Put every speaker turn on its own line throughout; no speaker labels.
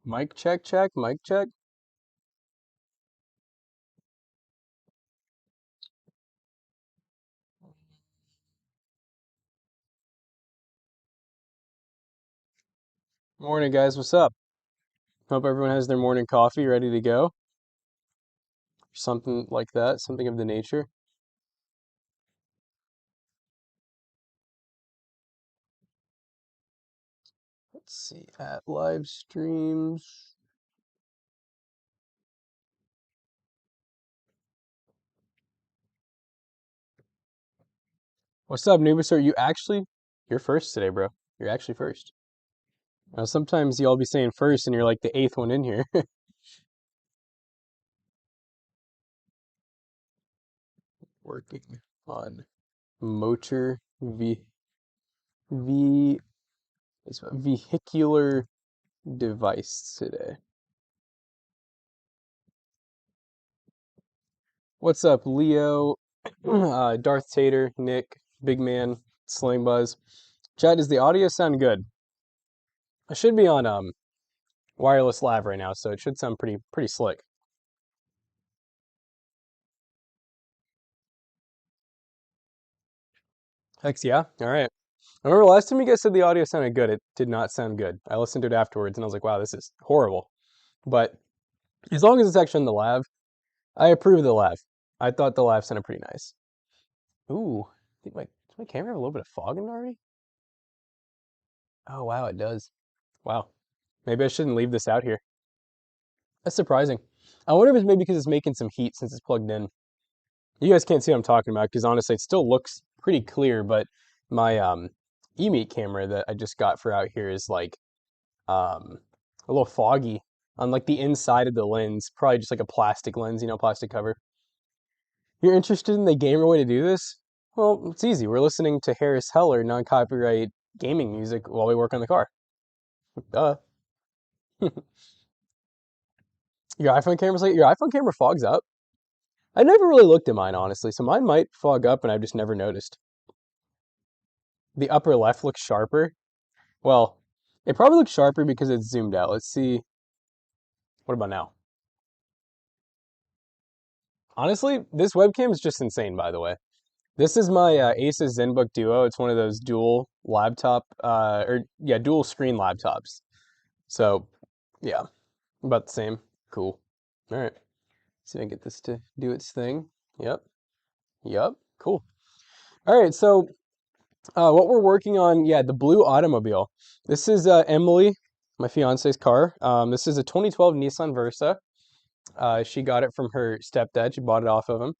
Mic check, check, mic check. Morning, guys. What's up? Hope everyone has their morning coffee ready to go. Something like that, something of the nature. Let's see, at live streams. What's up, Nubisor? You're first today, bro. You're actually first. Sometimes y'all be saying first and you're like the eighth one in here. Working on motor v vehicular device today. What's up, Leo, Darth Tater, Nick, Big Man, Sling Buzz? Chad, does the audio sound good? I should be on wireless lav right now, so it should sound pretty slick. Hex yeah? Alright. I remember last time you guys said the audio sounded good, it did not sound good. I listened to it afterwards and I was like, wow, this is horrible. But as long as it's actually in the lav, I approve of the lav. I thought the lav sounded pretty nice. Ooh, I think does my camera have a little bit of fog in it already? Oh wow, it does. Wow. Maybe I shouldn't leave this out here. That's surprising. I wonder if it's maybe because it's making some heat since it's plugged in. You guys can't see what I'm talking about because honestly, it still looks pretty clear, but my eMeet camera that I just got for out here is like a little foggy on like the inside of the lens. Probably just like a plastic lens, plastic cover. You're interested in the gamer way to do this? Well, it's easy. We're listening to Harris Heller non-copyright gaming music while we work on the car. Duh. Your iPhone camera fogs up? I never really looked at mine, honestly, so mine might fog up and I've just never noticed. The upper left looks sharper. Well, it probably looks sharper because it's zoomed out. Let's see. What about now? Honestly, this webcam is just insane, by the way. This is my Asus ZenBook Duo. It's one of those dual laptop, dual screen laptops. So, yeah, about the same. Cool. All right. See if I can get this to do its thing. Yep. Yep. Cool. All right. So, what we're working on, yeah, the blue automobile. This is Emily, my fiance's car. This is a 2012 Nissan Versa. She got it from her stepdad. She bought it off of him.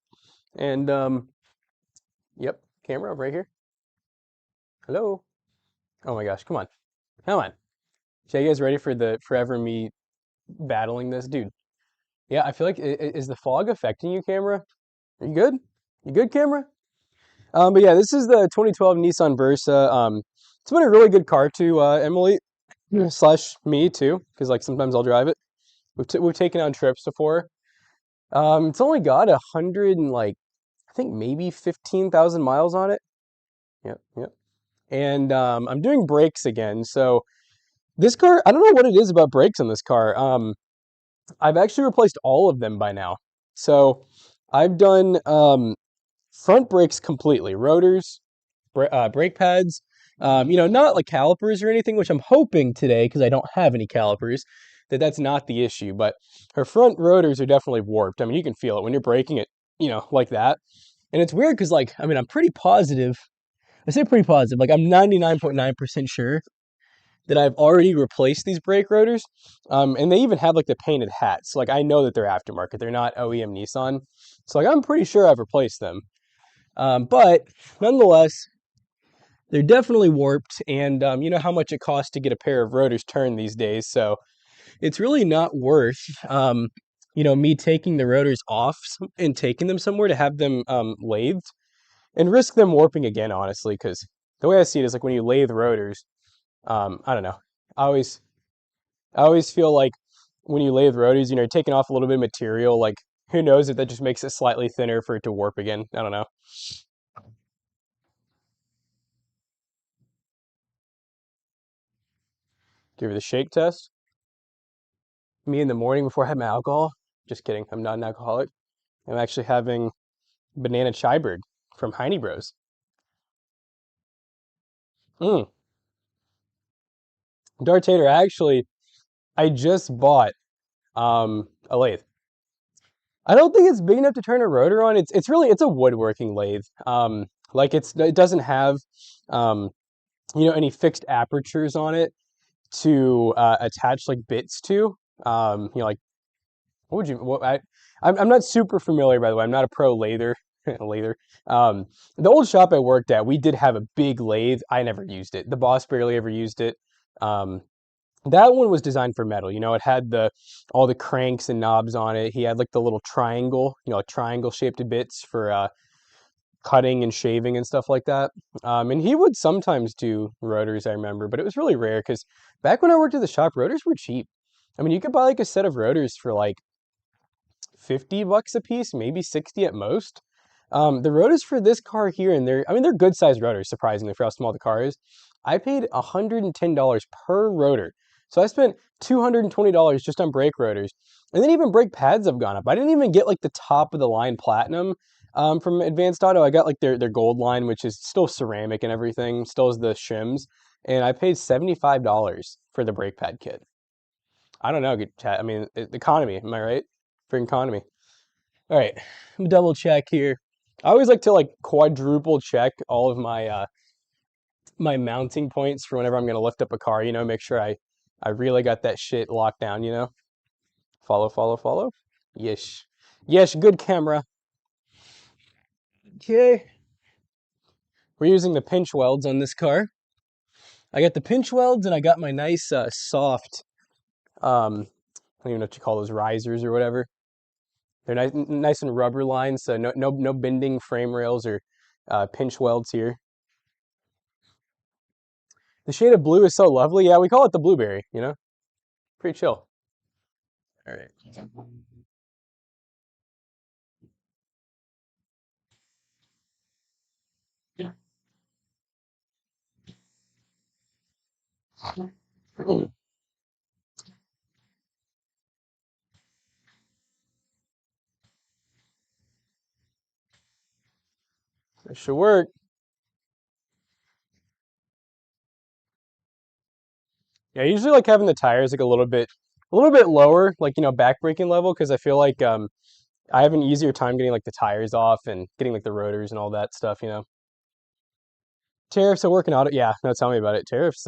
And yep, camera right here. Hello. Oh my gosh, come on. Come on. So you guys ready for the forever me battling this? Dude, yeah, I feel like is the fog affecting you, camera? Are you good? You good, camera? But yeah, this is the 2012 Nissan Versa. It's been a really good car to Emily slash me too, because like sometimes I'll drive it. We've taken on trips before. It's only got 100 and like I think maybe 15,000 miles on it. Yep, yep. And I'm doing brakes again. So this car, I don't know what it is about brakes on this car. I've actually replaced all of them by now. So I've done front brakes completely, rotors, brake pads. Not like calipers or anything, which I'm hoping today because I don't have any calipers that's not the issue. But her front rotors are definitely warped. I mean, you can feel it when you're braking it, like that. And it's weird because like I'm pretty positive. I say pretty positive. Like I'm 99.9% sure that I've already replaced these brake rotors. And they even have like the painted hats. So, like I know that they're aftermarket. They're not OEM Nissan. So like I'm pretty sure I've replaced them. But nonetheless, they're definitely warped. And you know how much it costs to get a pair of rotors turned these days. So it's really not worth me taking the rotors off and taking them somewhere to have them lathed and risk them warping again, honestly, because the way I see it is like when you lathe rotors, I don't know. I always I always feel like when you lathe rotors, you're taking off a little bit of material. Like, who knows if that just makes it slightly thinner for it to warp again? I don't know. Give it a shake test. Me in the morning before I have my alcohol. Just kidding. I'm not an alcoholic. I'm actually having banana chai from Heine Bros. Mm. Darth Vader, actually, I just bought a lathe. I don't think it's big enough to turn a rotor on. It's really it's a woodworking lathe. Like it doesn't have um, any fixed apertures on it to attach like bits to. Like what would you? What I'm not super familiar, by the way. I'm not a pro lather. Lather. The old shop I worked at, we did have a big lathe. I never used it. The boss barely ever used it. Um, that one was designed for metal. It had the all the cranks and knobs on it. He had like the little triangle, triangle shaped bits for cutting and shaving and stuff like that. And he would sometimes do rotors, I remember, but it was really rare because back when I worked at the shop, rotors were cheap. I mean, you could buy like a set of rotors for like $50 a piece, maybe 60 at most. The rotors for this car here, and they're good sized rotors, surprisingly, for how small the car is. I paid $110 per rotor. So I spent $220 just on brake rotors. And then even brake pads have gone up. I didn't even get like the top of the line platinum from Advanced Auto. I got like their gold line, which is still ceramic and everything, still has the shims. And I paid $75 for the brake pad kit. I don't know, I mean, economy, am I right? For economy. All right, double check here. I always like to like quadruple check all of my mounting points for whenever I'm gonna lift up a car. Make sure I really got that shit locked down. Follow, follow, follow. Yes, yes, good camera. Okay, we're using the pinch welds on this car. I got the pinch welds and I got my nice soft I don't even know what you call those, risers or whatever. They're nice and rubber lined, so no bending frame rails or pinch welds here. The shade of blue is so lovely. Yeah, we call it the blueberry. Pretty chill. All right. That should work. Yeah, I usually like having the tires like a little bit lower, like back braking level, because I feel like I have an easier time getting like the tires off and getting like the rotors and all that stuff. Tariffs are working out. Yeah, no, tell me about it. Tariffs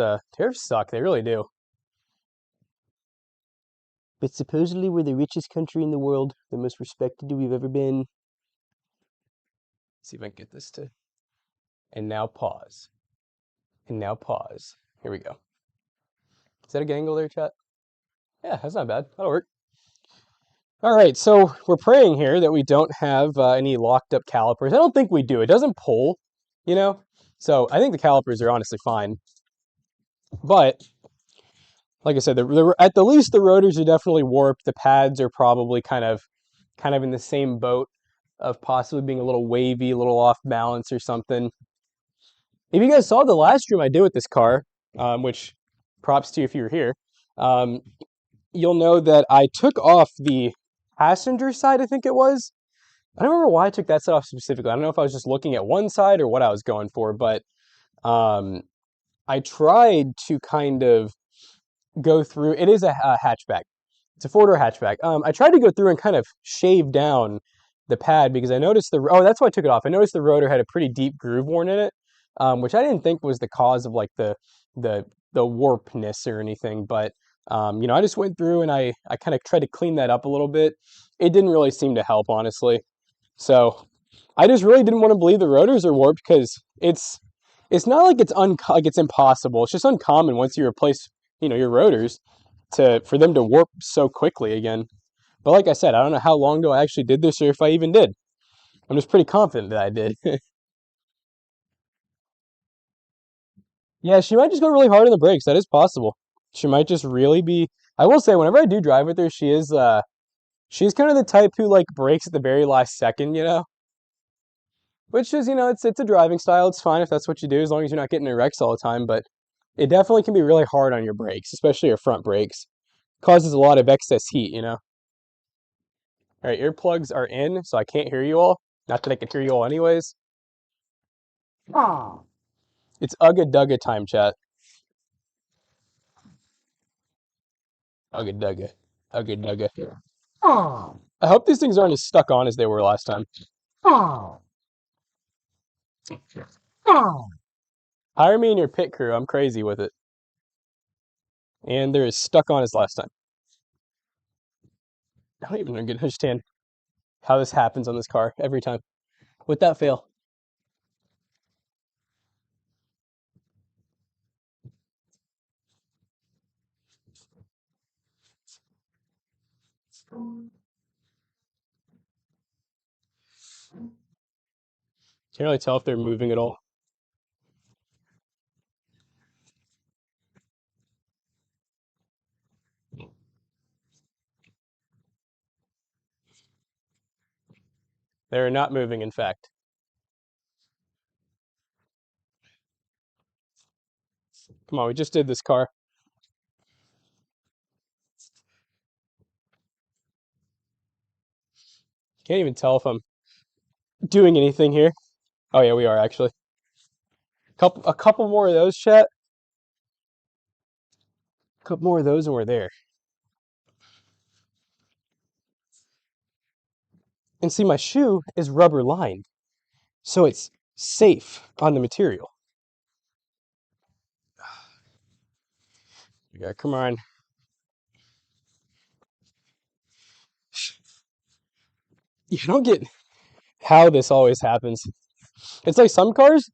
suck. They really do. But supposedly we're the richest country in the world, the most respected we've ever been. Let's see if I can get this to. And now pause. And now pause. Here we go. Is that a good angle there, chat? Yeah, that's not bad. That'll work. All right, so we're praying here that we don't have any locked up calipers. I don't think we do. It doesn't pull, you know? So I think the calipers are honestly fine. But like I said, at the least the rotors are definitely warped. The pads are probably kind of in the same boat of possibly being a little wavy, a little off balance or something. If you guys saw the last stream I did with this car, which props to you if you were here, um, you'll know that I took off the passenger side, I think it was. I don't remember why I took that side off specifically. I don't know if I was just looking at one side or what I was going for, but um, I tried to kind of go through. It is a hatchback. It's a four-door hatchback. I tried to go through and kind of shave down the pad because I noticed oh, that's why I took it off. I noticed the rotor had a pretty deep groove worn in it, which I didn't think was the cause of like the warpness or anything. But I just went through and I kind of tried to clean that up a little bit. It didn't really seem to help, honestly. So I just really didn't want to believe the rotors are warped because it's not like like it's impossible. It's just uncommon once you replace your rotors for them to warp so quickly again. But like I said, I don't know how long ago I actually did this or if I even did. I'm just pretty confident that I did. Yeah, she might just go really hard on the brakes. That is possible. She might just really be. I will say, whenever I do drive with her, she's kind of the type who like brakes at the very last second. Which is, it's a driving style. It's fine if that's what you do, as long as you're not getting in wrecks all the time. But it definitely can be really hard on your brakes, especially your front brakes. causes a lot of excess heat, you know? All right, earplugs are in, so I can't hear you all. Not that I can hear you all anyways. It's Ugga Dugga time, chat. Ugga Dugga. Ugga Dugga. I hope these things aren't as stuck on as they were last time. Hire me in your pit crew. I'm crazy with it. And they're as stuck on as last time. I don't even understand how this happens on this car every time. Without fail. Can't really tell if they're moving at all. They're not moving, in fact. Come on, we just did this car. Can't even tell if I'm doing anything here. Oh yeah, we are actually. A couple more of those, chat. A couple more of those and we're there. And see, my shoe is rubber lined, so it's safe on the material. Yeah, come on. You don't get how this always happens. It's like some cars,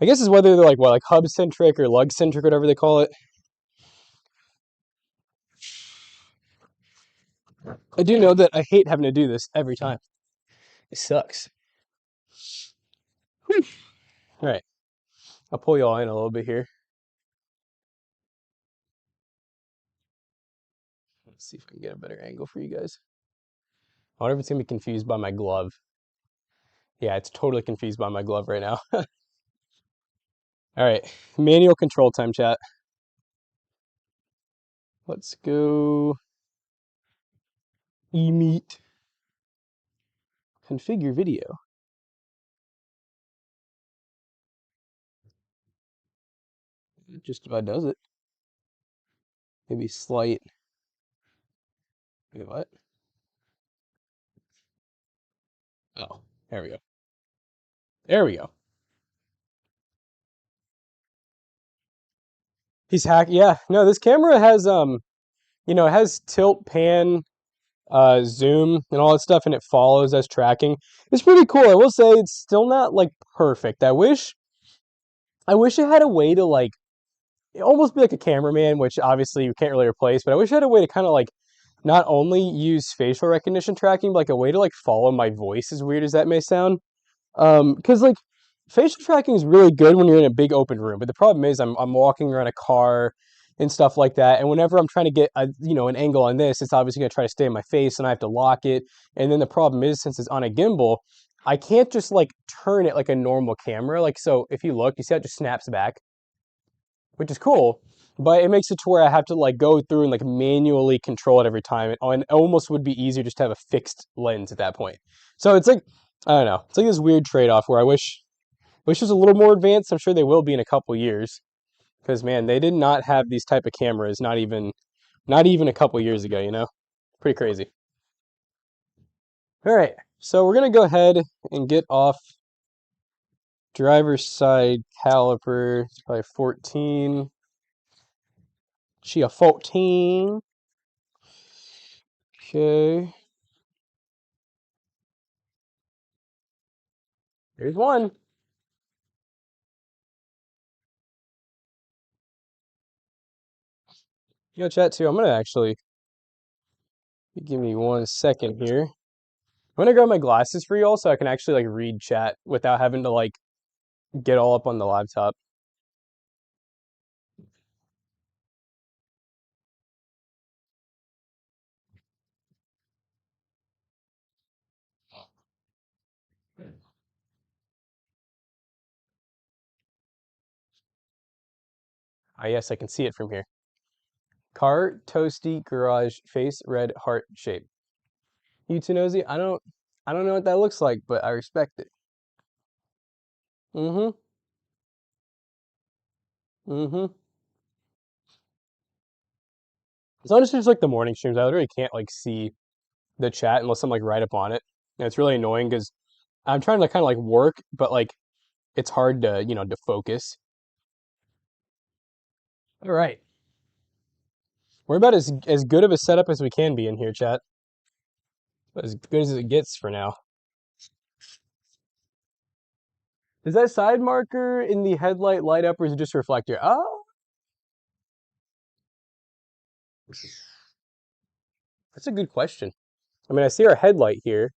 I guess, is whether they're like what, like hub centric or lug centric, whatever they call it. I do know that I hate having to do this every time. It sucks. Whew. All right, I'll pull y'all in a little bit here. Let's see if I can get a better angle for you guys. I wonder if it's gonna be confused by my glove. Yeah, it's totally confused by my glove right now. All right, manual control time, chat. Let's go eMeet. Configure video. It just about does it. Maybe slight. Wait, what? Oh, there we go. There we go. He's hack. Yeah, no, this camera has you know, it has tilt, pan, zoom, and all that stuff, and it follows as tracking. It's pretty cool. I will say it's still not like perfect. I wish it had a way to like almost be like a cameraman, which obviously you can't really replace, but I wish I had a way to kind of like not only use facial recognition tracking, but like a way to like follow my voice, as weird as that may sound. Because like facial tracking is really good when you're in a big open room, but the problem is I'm walking around a car and stuff like that, and whenever I'm trying to get a, you know, an angle on this, it's obviously going to try to stay in my face, and I have to lock it. And then the problem is, since it's on a gimbal, I can't just like turn it like a normal camera. Like, so if you look, you see how it just snaps back, which is cool, but it makes it to where I have to like go through and like manually control it every time. And it almost would be easier just to have a fixed lens at that point. So it's like, I don't know, it's like this weird trade-off where I wish it was a little more advanced. I'm sure they will be in a couple years, because man, they did not have these type of cameras, not even a couple years ago, you know? Pretty crazy. All right, so we're gonna go ahead and get off driver's side caliper. It's probably 14. She a 14. Okay. There's one. You know, chat too. I'm gonna actually give me 1 second here. I'm gonna grab my glasses for you all so I can actually like read chat without having to like get all up on the laptop. Ah, yes, I can see it from here. Car, toasty, garage, face, red, heart shape. You too nosy? I don't know what that looks like, but I respect it. Mm-hmm. Mm-hmm. It's honestly just like the morning streams. I literally can't like see the chat unless I'm like right up on it. And it's really annoying because I'm trying to kind of like work, but like it's hard to, to focus. All right. We're about as good of a setup as we can be in here, chat. As good as it gets for now. Does that side marker in the headlight light up or is it just reflector? Oh, that's a good question. I mean, I see our headlight here.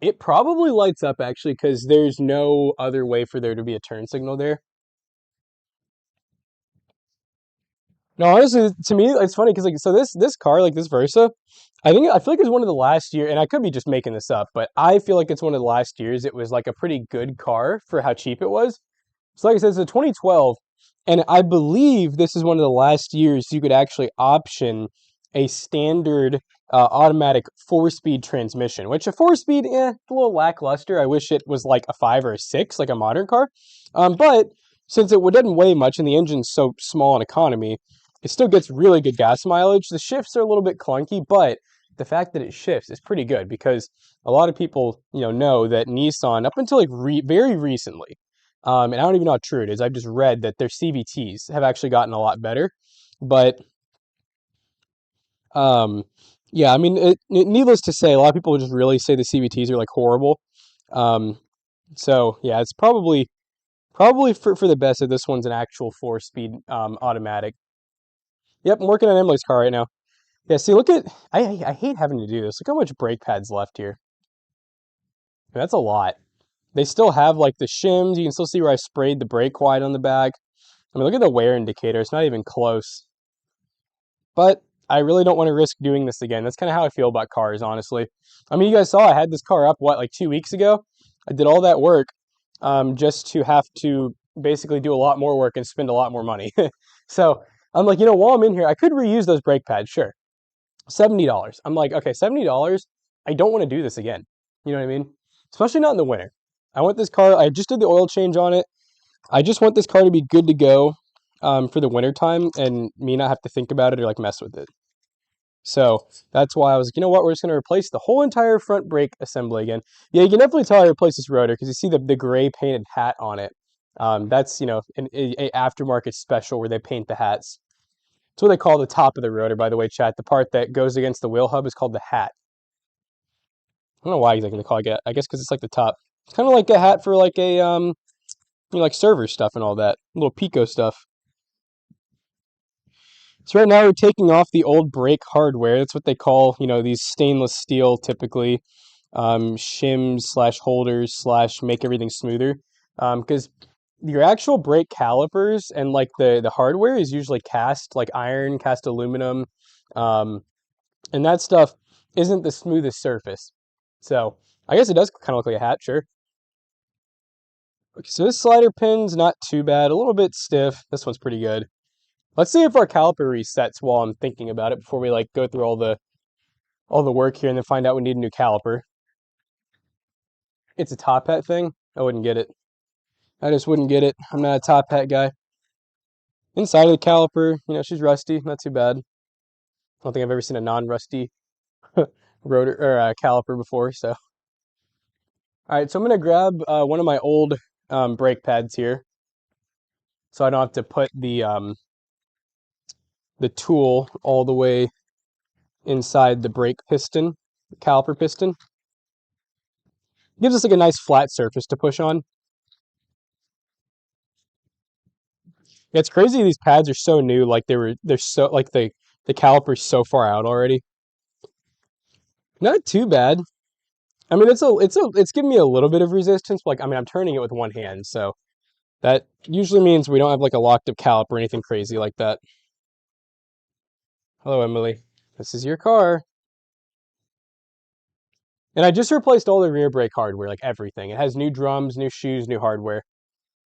It probably lights up actually because there's no other way for there to be a turn signal there. No, honestly, to me, it's funny because like so this car, like this Versa, I feel like it's one of the last year, and I could be just making this up, but I feel like it's one of the last years it was like a pretty good car for how cheap it was. So like I said, it's a 2012, and I believe this is one of the last years you could actually option a standard automatic four-speed transmission, which a four-speed, a little lackluster. I wish it was like a five or a six, like a modern car. But since it doesn't weigh much and the engine's so small in economy, it still gets really good gas mileage. The shifts are a little bit clunky, but the fact that it shifts is pretty good because a lot of people, know that Nissan, up until like very recently, and I don't even know how true it is. I've just read that their CVTs have actually gotten a lot better. But um, yeah, I mean, needless to say, a lot of people just really say the CVTs are like horrible. Um, so yeah, it's probably for the best that this one's an actual four-speed automatic. Yep, I'm working on Emily's car right now. Yeah, see, look at I hate having to do this. Look how much brake pads left here. That's a lot. They still have like the shims. You can still see where I sprayed the brake white on the back. I mean, look at the wear indicator. It's not even close. But I really don't want to risk doing this again. That's kind of how I feel about cars, honestly. I mean, you guys saw I had this car up, like 2 weeks ago? I did all that work just to have to basically do a lot more work and spend a lot more money. So I'm like, while I'm in here, I could reuse those brake pads, sure. $70. I'm like, okay, $70. I don't want to do this again. You know what I mean? Especially not in the winter. I want this car, I just did the oil change on it. I just want this car to be good to go for the winter time and me not have to think about it or like mess with it. So that's why I was like, you know what, we're just going to replace the whole entire front brake assembly again. Yeah, you can definitely tell I replaced this rotor because you see the gray painted hat on it. That's, a aftermarket special where they paint the hats. That's what they call the top of the rotor, by the way, chat. The part that goes against the wheel hub is called the hat. I don't know why exactly they call it that. I guess because it's like the top. It's kind of like a hat for like a, like server stuff and all that. Little Pico stuff. So right now we're taking off the old brake hardware. That's what they call, these stainless steel typically, shims slash holders slash make everything smoother. Because your actual brake calipers and like the hardware is usually cast, like iron, cast aluminum, and that stuff isn't the smoothest surface. So I guess it does kind of look like a hat, sure. Okay, so this slider pin's not too bad, a little bit stiff. This one's pretty good. Let's see if our caliper resets while I'm thinking about it before we like go through all the work here and then find out we need a new caliper. It's a top hat thing. I wouldn't get it. I just wouldn't get it. I'm not a top hat guy. Inside of the caliper, she's rusty, not too bad. I don't think I've ever seen a non-rusty rotor or caliper before. So, all right, so I'm gonna grab one of my old brake pads here, so I don't have to put the tool all the way inside the brake piston, the caliper piston. Gives us like a nice flat surface to push on. It's crazy these pads are so new, like they're so like the caliper's so far out already. Not too bad. I mean it's giving me a little bit of resistance, but like I mean I'm turning it with one hand, so that usually means we don't have like a locked up caliper or anything crazy like that. Hello, Emily. This is your car. And I just replaced all the rear brake hardware, like everything. It has new drums, new shoes, new hardware.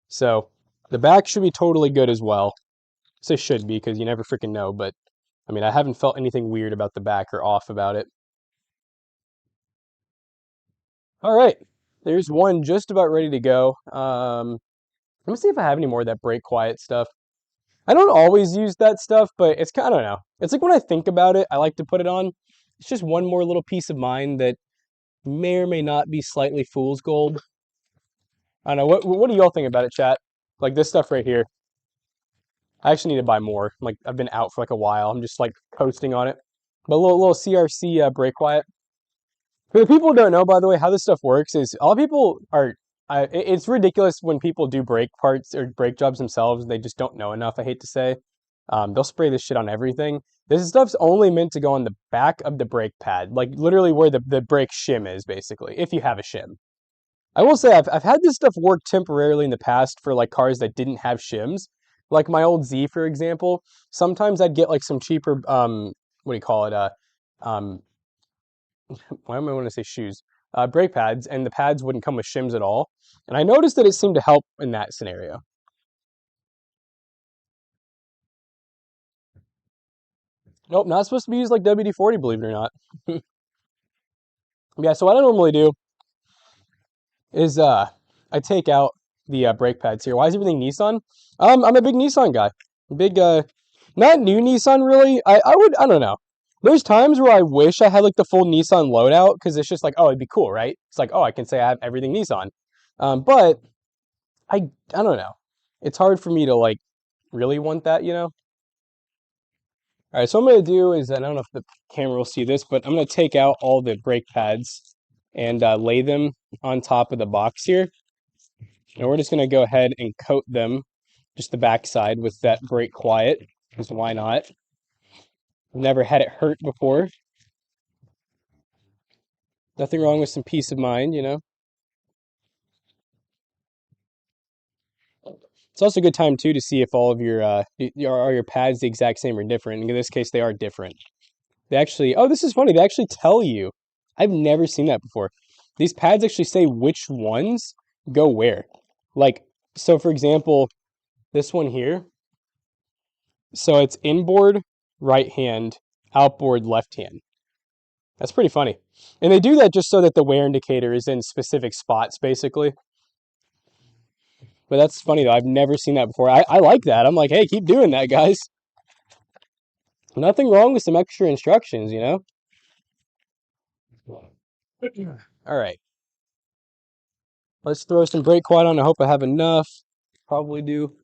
So the back should be totally good as well. I say should be because you never freaking know, but I mean, I haven't felt anything weird about the back or off about it. All right, there's one just about ready to go. Let me see if I have any more of that brake quiet stuff. I don't always use that stuff, but it's kind of, I don't know. It's like when I think about it, I like to put it on. It's just one more little piece of mind that may or may not be slightly fool's gold. I don't know. What do y'all think about it, chat? Like this stuff right here. I actually need to buy more. Like I've been out for like a while. I'm just like coasting on it. But a little CRC brake quiet. For the people who don't know, by the way, how this stuff works is a lot of people are. It's ridiculous when people do brake parts or brake jobs themselves. They just don't know enough. I hate to say, they'll spray this shit on everything. This stuff's only meant to go on the back of the brake pad, like literally where the brake shim is, basically, if you have a shim. I will say I've had this stuff work temporarily in the past for like cars that didn't have shims, like my old Z, for example. Sometimes I'd get like some cheaper what do you call it um why am I want to say shoes? Brake pads, and the pads wouldn't come with shims at all. And I noticed that it seemed to help in that scenario. Nope, not supposed to be used like WD-40, believe it or not. Yeah, so what I normally do is I take out the brake pads here. Why is everything Nissan? I'm a big Nissan guy. Big not new Nissan really. I don't know. There's times where I wish I had like the full Nissan loadout because it's just like, oh, it'd be cool, right? It's like, oh, I can say I have everything Nissan. But I don't know. It's hard for me to like really want that, you know? All right, so what I'm gonna do is, I don't know if the camera will see this, but I'm gonna take out all the brake pads and lay them on top of the box here. And we're just gonna go ahead and coat them, just the backside, with that brake quiet, because why not? I've never had it hurt before. Nothing wrong with some peace of mind, you know? It's also a good time too to see if all of your are your pads the exact same or different. In this case, they are different. They actually, oh, this is funny. They actually tell you. I've never seen that before. These pads actually say which ones go where. Like, so for example, this one here. So it's inboard right hand, outboard left hand. That's pretty funny. And they do that just so that the wear indicator is in specific spots, basically. But that's funny though. I've never seen that before. I like that. I'm like, hey, keep doing that, guys. Nothing wrong with some extra instructions, you know? All right. Let's throw some brake quiet on. I hope I have enough. Probably do.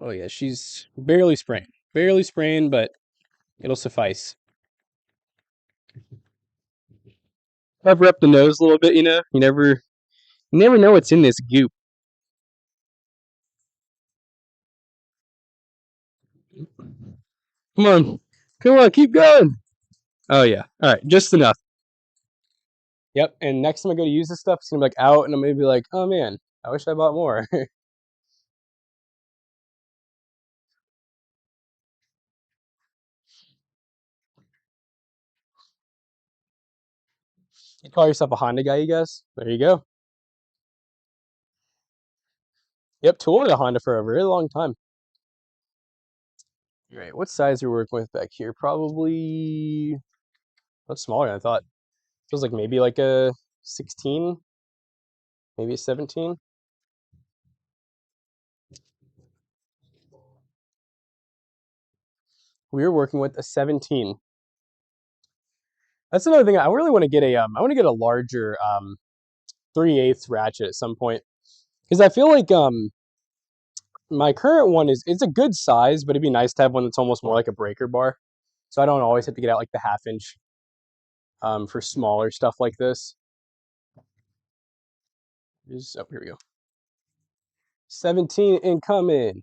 Oh yeah, she's barely spraying. Barely spraying, but it'll suffice. Cover up the nose a little bit, you know? You never know what's in this goop. Come on. Come on, keep going. Oh yeah. All right, just enough. Yep, and next time I go to use this stuff, it's gonna be like out, and I'm gonna be like, oh man, I wish I bought more. You call yourself a Honda guy, you guys? There you go. Yep, tooled a Honda for a very long time. All right, what size are we working with back here? Probably that's smaller than I thought. Feels like maybe like a 16, maybe a 17. We were working with a 17. That's another thing. I really want to get I want to get a larger 3/8 ratchet at some point because I feel like my current one is it's a good size, but it'd be nice to have one that's almost more like a breaker bar, so I don't always have to get out like the 1/2 inch for smaller stuff like this. Oh, here we go. 17 incoming.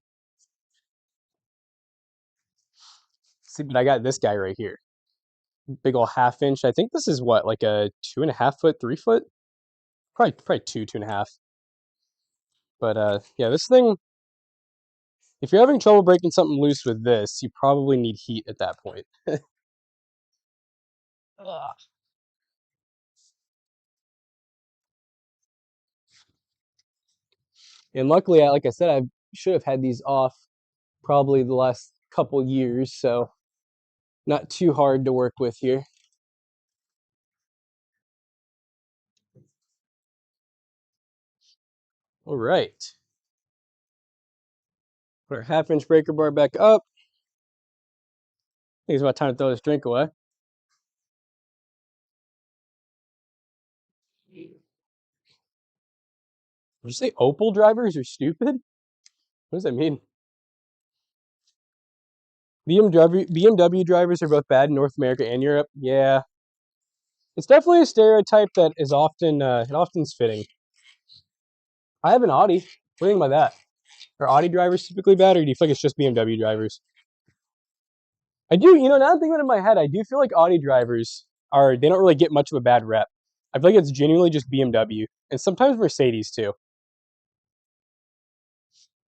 See, but I got this guy right here. Big ol' 1/2 inch. I think this is what, like a 2.5 foot, 3 foot? Probably 2.5. But yeah, this thing, if you're having trouble breaking something loose with this, you probably need heat at that point. Ugh. And luckily, like I said, I should have had these off probably the last couple years, so not too hard to work with here. All right. Put our half-inch breaker bar back up. I think it's about time to throw this drink away. Did you say Opel drivers are stupid? What does that mean? BMW drivers are both bad in North America and Europe. Yeah, it's definitely a stereotype that is often it often's fitting. I have an Audi. What do you think about that? Are Audi drivers typically bad, or do you feel like it's just BMW drivers? I do, now that I'm thinking about it in my head, I do feel like Audi drivers they don't really get much of a bad rep. I feel like it's genuinely just BMW and sometimes Mercedes too.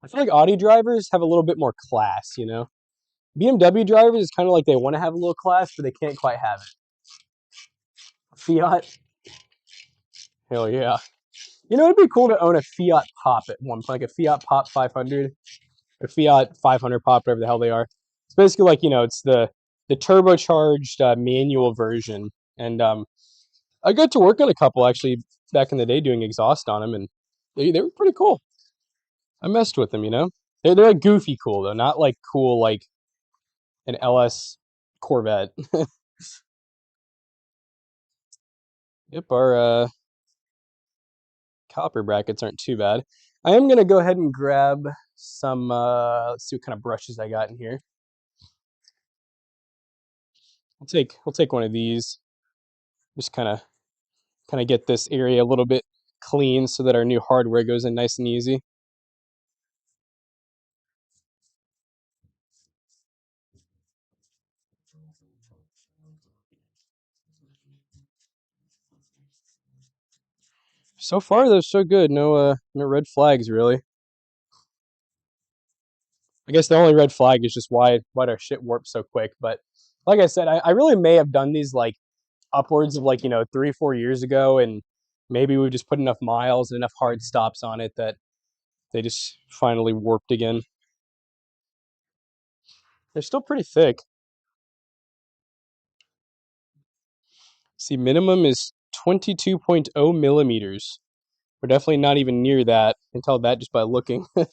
I feel like Audi drivers have a little bit more class, BMW drivers is kind of like they want to have a little class, but they can't quite have it. Fiat, hell yeah. It'd be cool to own a Fiat Pop at one point, like a Fiat Pop 500 or Fiat 500 Pop, whatever the hell they are. It's basically like, it's the turbocharged manual version. And I got to work on a couple actually back in the day doing exhaust on them, and they were pretty cool. I messed with them, They're like goofy cool though, not like cool like an LS Corvette. Yep, our copper brackets aren't too bad. I am gonna go ahead and grab some. Let's see what kind of brushes I got in here. We'll take one of these. Just kind of get this area a little bit clean so that our new hardware goes in nice and easy. So far, though, so good. No red flags really. I guess the only red flag is just why our shit warps so quick. But like I said, I really may have done these like upwards of like 3-4 years ago, and maybe we just put enough miles and enough hard stops on it that they just finally warped again. They're still pretty thick. See, minimum is 22.0 millimeters. We're definitely not even near that. I can tell that just by looking. Yeah,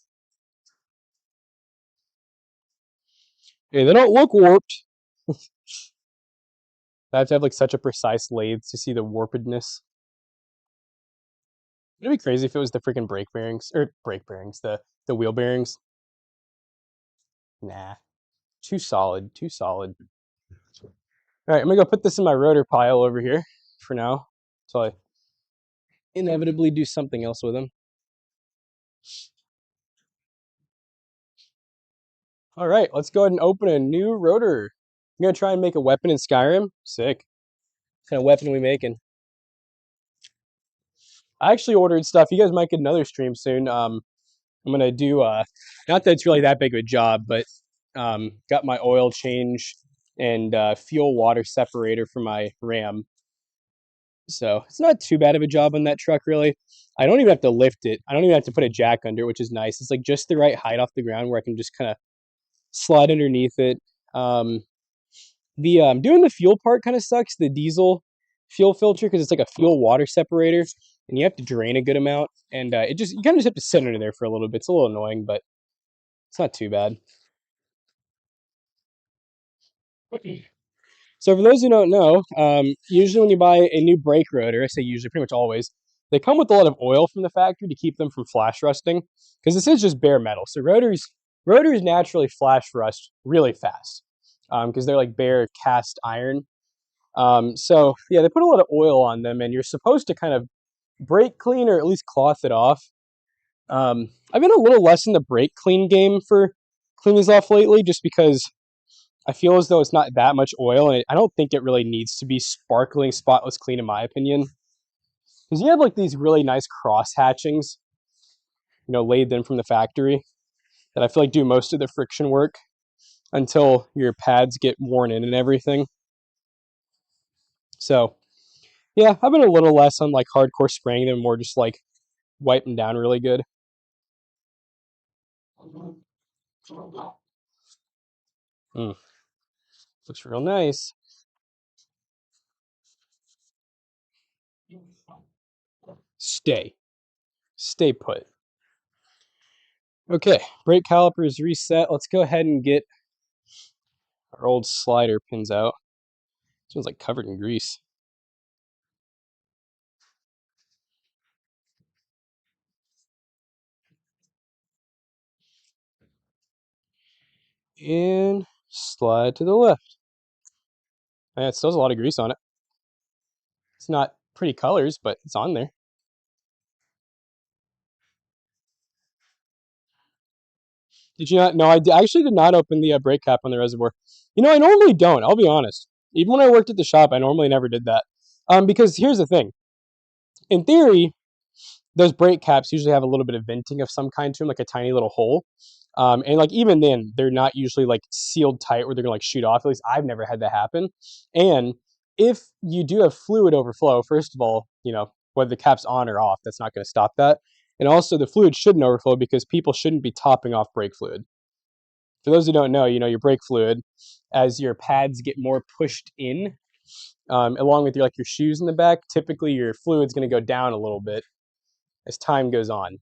they don't look warped. I have to have like such a precise lathe to see the warpedness. It'd be crazy if it was the freaking brake bearings, the wheel bearings. Nah, too solid, too solid. All right, I'm gonna go put this in my rotor pile over here for now, so I inevitably do something else with them. All right, let's go ahead and open a new rotor. I'm gonna try and make a weapon in Skyrim. Sick. What kind of weapon are we making? I actually ordered stuff. You guys might get another stream soon. I'm gonna do not that it's really that big of a job, but got my oil change and fuel water separator for my Ram. So it's not too bad of a job on that truck, really. I don't even have to lift it. I don't even have to put a jack under it, which is nice. It's like just the right height off the ground where I can just kind of slide underneath it. Um, the doing the fuel part kind of sucks. The diesel fuel filter, because it's like a fuel water separator, and you have to drain a good amount, and you kind of just have to sit under there for a little bit. It's a little annoying, but it's not too bad. So for those who don't know, usually when you buy a new brake rotor, I say usually, pretty much always, they come with a lot of oil from the factory to keep them from flash rusting, because this is just bare metal. So rotors naturally flash rust really fast, because they're like bare cast iron. So yeah, they put a lot of oil on them, and you're supposed to kind of brake clean or at least cloth it off. I've been a little less in the brake clean game for cleaning these off lately, just because I feel as though it's not that much oil, and I don't think it really needs to be sparkling, spotless clean, in my opinion. Because you have like these really nice cross hatchings, laid in from the factory, that I feel like do most of the friction work until your pads get worn in and everything. So yeah, I've been a little less on like hardcore spraying them, more just like wipe them down really good. Mm, looks real nice. Stay. Stay put. Okay, brake calipers reset. Let's go ahead and get our old slider pins out. This one's like covered in grease. And slide to the left. And it still has a lot of grease on it. It's not pretty colors, but it's on there. Did you not? No, I actually did not open the brake cap on the reservoir. You know, I normally don't. I'll be honest. Even when I worked at the shop, I normally never did that. Because here's the thing. In theory, those brake caps usually have a little bit of venting of some kind to them, like a tiny little hole. And like even then, they're not usually like sealed tight where they're gonna like shoot off. At least I've never had that happen. And if you do have fluid overflow, first of all, you know, whether the cap's on or off, that's not going to stop that. And also the fluid shouldn't overflow because people shouldn't be topping off brake fluid. For those who don't know, you know, your brake fluid, as your pads get more pushed in, along with your like your shoes in the back, typically your fluid's going to go down a little bit as time goes on.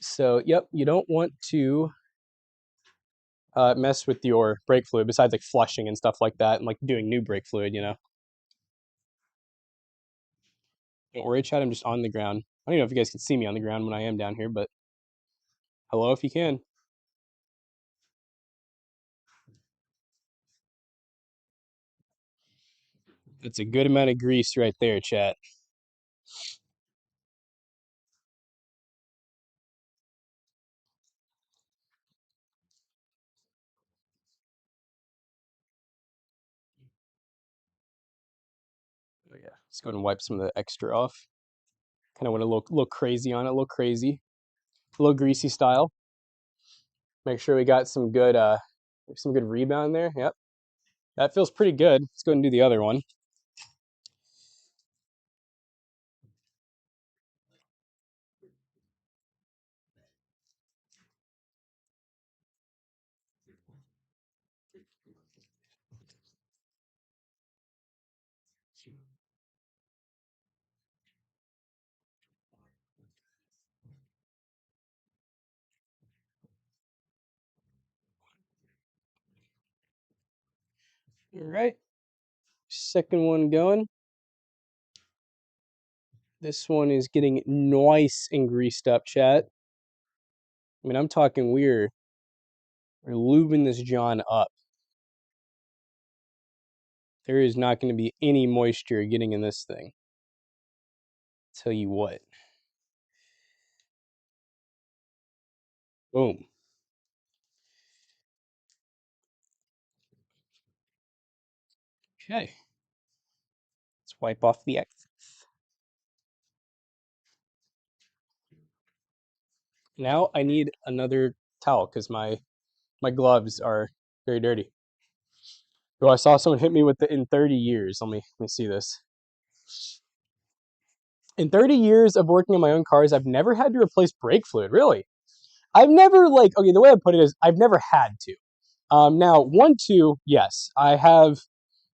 So, yep, you don't want to mess with your brake fluid besides like flushing and stuff like that and like doing new brake fluid, you know. Don't worry, Chad, I'm just on the ground. I don't know if you guys can see me on the ground when I am down here, but hello if you can. That's a good amount of grease right there, chat. Oh yeah, let's go ahead and wipe some of the extra off. Kind of want to look crazy on it, a little crazy, a little greasy style. Make sure we got some good rebound there. Yep, that feels pretty good. Let's go ahead and do the other one. All right, second one going. This one is getting nice and greased up, chat. I mean, I'm talking we're lubing this John up. There is not going to be any moisture getting in this thing. Tell you what. Boom. Okay. Let's wipe off the excess. Now I need another towel because my gloves are very dirty. Oh, I saw someone hit me with the in 30 years. Let me see this. In 30 years of working on my own cars, I've never had to replace brake fluid. Really, I've never like okay. The way I put it is, I've never had to. Now one, two, yes, I have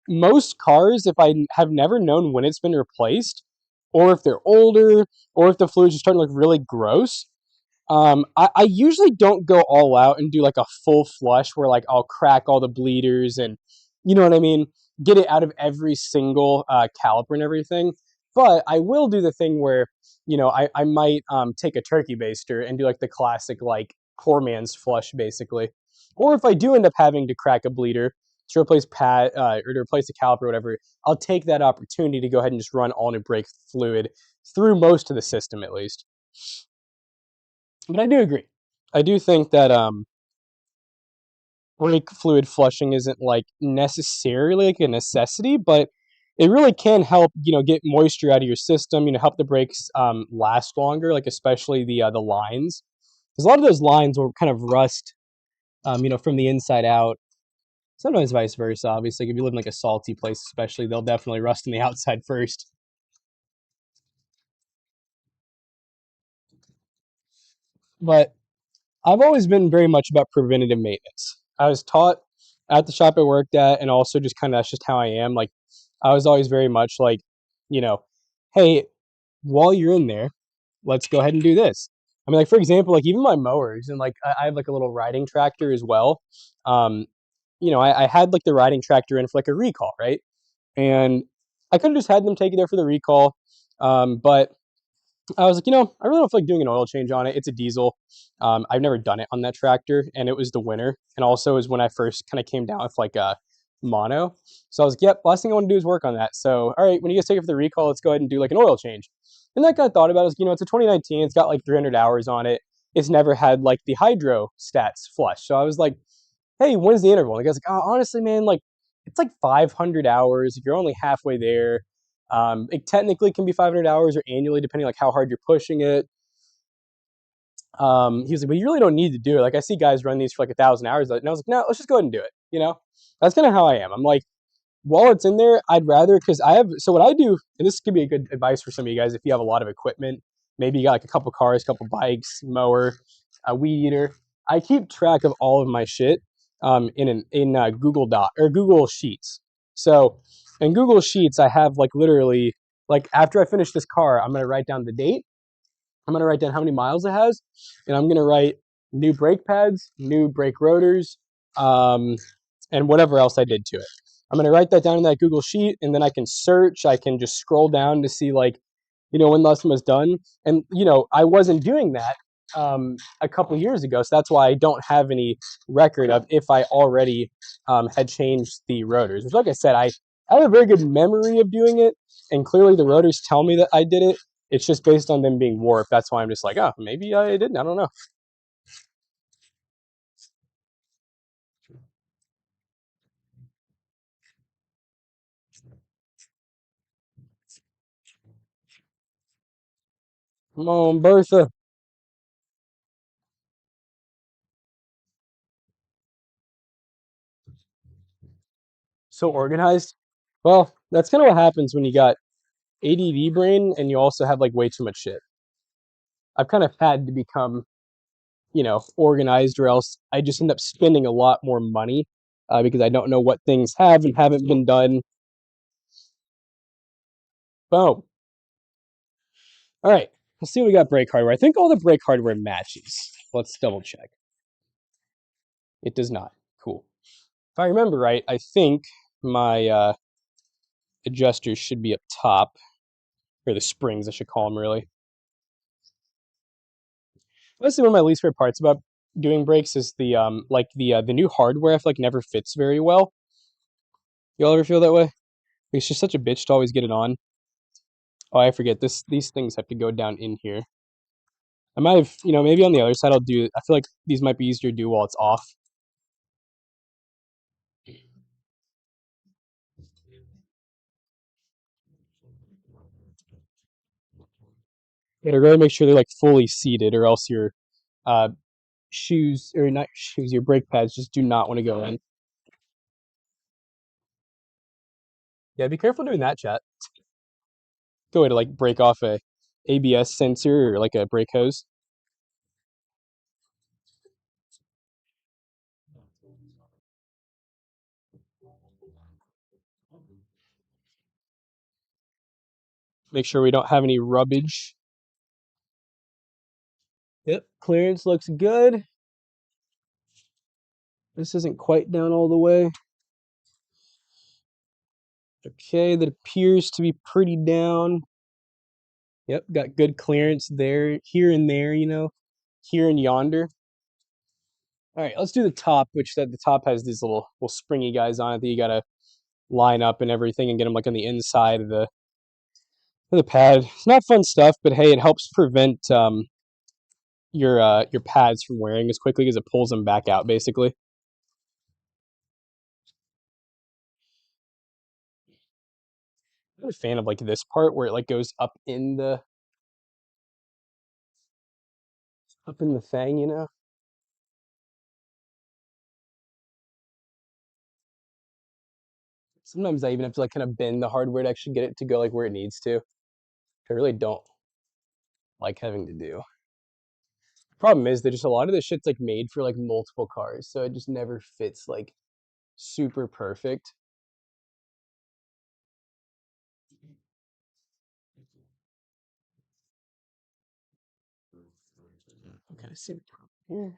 most cars. If I have never known when it's been replaced, or if they're older, or if the fluid's just starting to look really gross, I usually don't go all out and do like a full flush where like I'll crack all the bleeders and you know what I mean, get it out of every single caliper and everything. But I will do the thing where you know I might take a turkey baster and do like the classic like poor man's flush basically. Or if I do end up having to crack a bleeder to replace pad or to replace the caliper or whatever, I'll take that opportunity to go ahead and just run all new brake fluid through most of the system at least. But I do agree. I do think that brake fluid flushing isn't like necessarily like a necessity, but it really can help, you know, get moisture out of your system. You know, help the brakes last longer, like especially the lines, because a lot of those lines will kind of rust, you know, from the inside out. Sometimes vice versa. Obviously, if you live in like a salty place, especially, they'll definitely rust on the outside first. But I've always been very much about preventative maintenance. I was taught at the shop I worked at, and also just kind of that's just how I am. Like, I was always very much like, you know, hey, while you're in there, let's go ahead and do this. I mean, like for example, like even my mowers and like I have like a little riding tractor as well. Um, I had like the riding tractor in for like a recall, right? And I could have just had them take it there for the recall. But I was like, I really don't feel like doing an oil change on it. It's a diesel. I've never done it on that tractor, and it was the winter, and also is when I first kind of came down with like a mono. So I was like, yep, last thing I want to do is work on that. So all right, when you guys take it for the recall, let's go ahead and do like an oil change. And that guy thought about it. Was, it's a 2019. It's got like 300 hours on it. It's never had like the hydro stats flush. So I was like, hey, when's the interval? And the guy's like, oh, honestly, man, like it's like 500 hours. You're only halfway there. It technically can be 500 hours or annually, depending like how hard you're pushing it. He was like, but you really don't need to do it. Like I see guys run these for like 1,000 hours, and I was like, no, let's just go ahead and do it. That's kind of how I am. I'm like, while it's in there, I'd rather because I have. So what I do, and this could be a good advice for some of you guys if you have a lot of equipment. Maybe you got like a couple cars, couple bikes, mower, a weed eater. I keep track of all of my shit in Google Doc or Google Sheets. So in Google Sheets, I have like literally like after I finish this car, I'm gonna write down the date. I'm gonna write down how many miles it has, and I'm gonna write new brake pads, new brake rotors, um, and whatever else I did to it. I'm gonna write that down in that Google sheet, and then I can search. I can just scroll down to see like, when the lesson was done. And I wasn't doing that a couple years ago, so that's why I don't have any record of if I already had changed the rotors. Which, like I said, I have a very good memory of doing it, and clearly the rotors tell me that I did it. It's just based on them being warped. That's why I'm just like, oh, maybe I didn't. I don't know. Come on, Bertha. So organized. Well, that's kind of what happens when you got ADD brain and you also have like way too much shit. I've kind of had to become, organized, or else I just end up spending a lot more money because I don't know what things have and haven't been done. Boom. All right. Let's see what we got brake hardware. I think all the brake hardware matches. Let's double check. It does not. Cool. If I remember right, I think my adjusters should be up top, or the springs, I should call them really. Honestly, one of my least favorite parts about doing brakes is the new hardware. I feel like never fits very well. Y'all ever feel that way? It's just such a bitch to always get it on. Oh, I forget this. These things have to go down in here. I might have, maybe on the other side I'll do. I feel like these might be easier to do while it's off. Gotta really make sure they're like fully seated, or else your uh, shoes or not shoes, your brake pads just do not want to go in. Yeah, be careful doing that, chat. Go ahead to like break off a ABS sensor or like a brake hose. Make sure we don't have any rubbish. Yep, clearance looks good. This isn't quite down all the way. Okay, that appears to be pretty down. Yep, got good clearance there, here and there, here and yonder. All right, let's do the top, which the top has these little springy guys on it that you gotta line up and everything and get them like on the inside of the pad. It's not fun stuff, but hey, it helps prevent your pads from wearing as quickly as it pulls them back out, basically. I'm a fan of like this part where it like goes up in the thing. Sometimes I even have to like kind of bend the hardware to actually get it to go like where it needs to. I really don't like having to do. Problem is that just a lot of this shit's like made for like multiple cars, so it just never fits like super perfect. Okay, I see the problem here.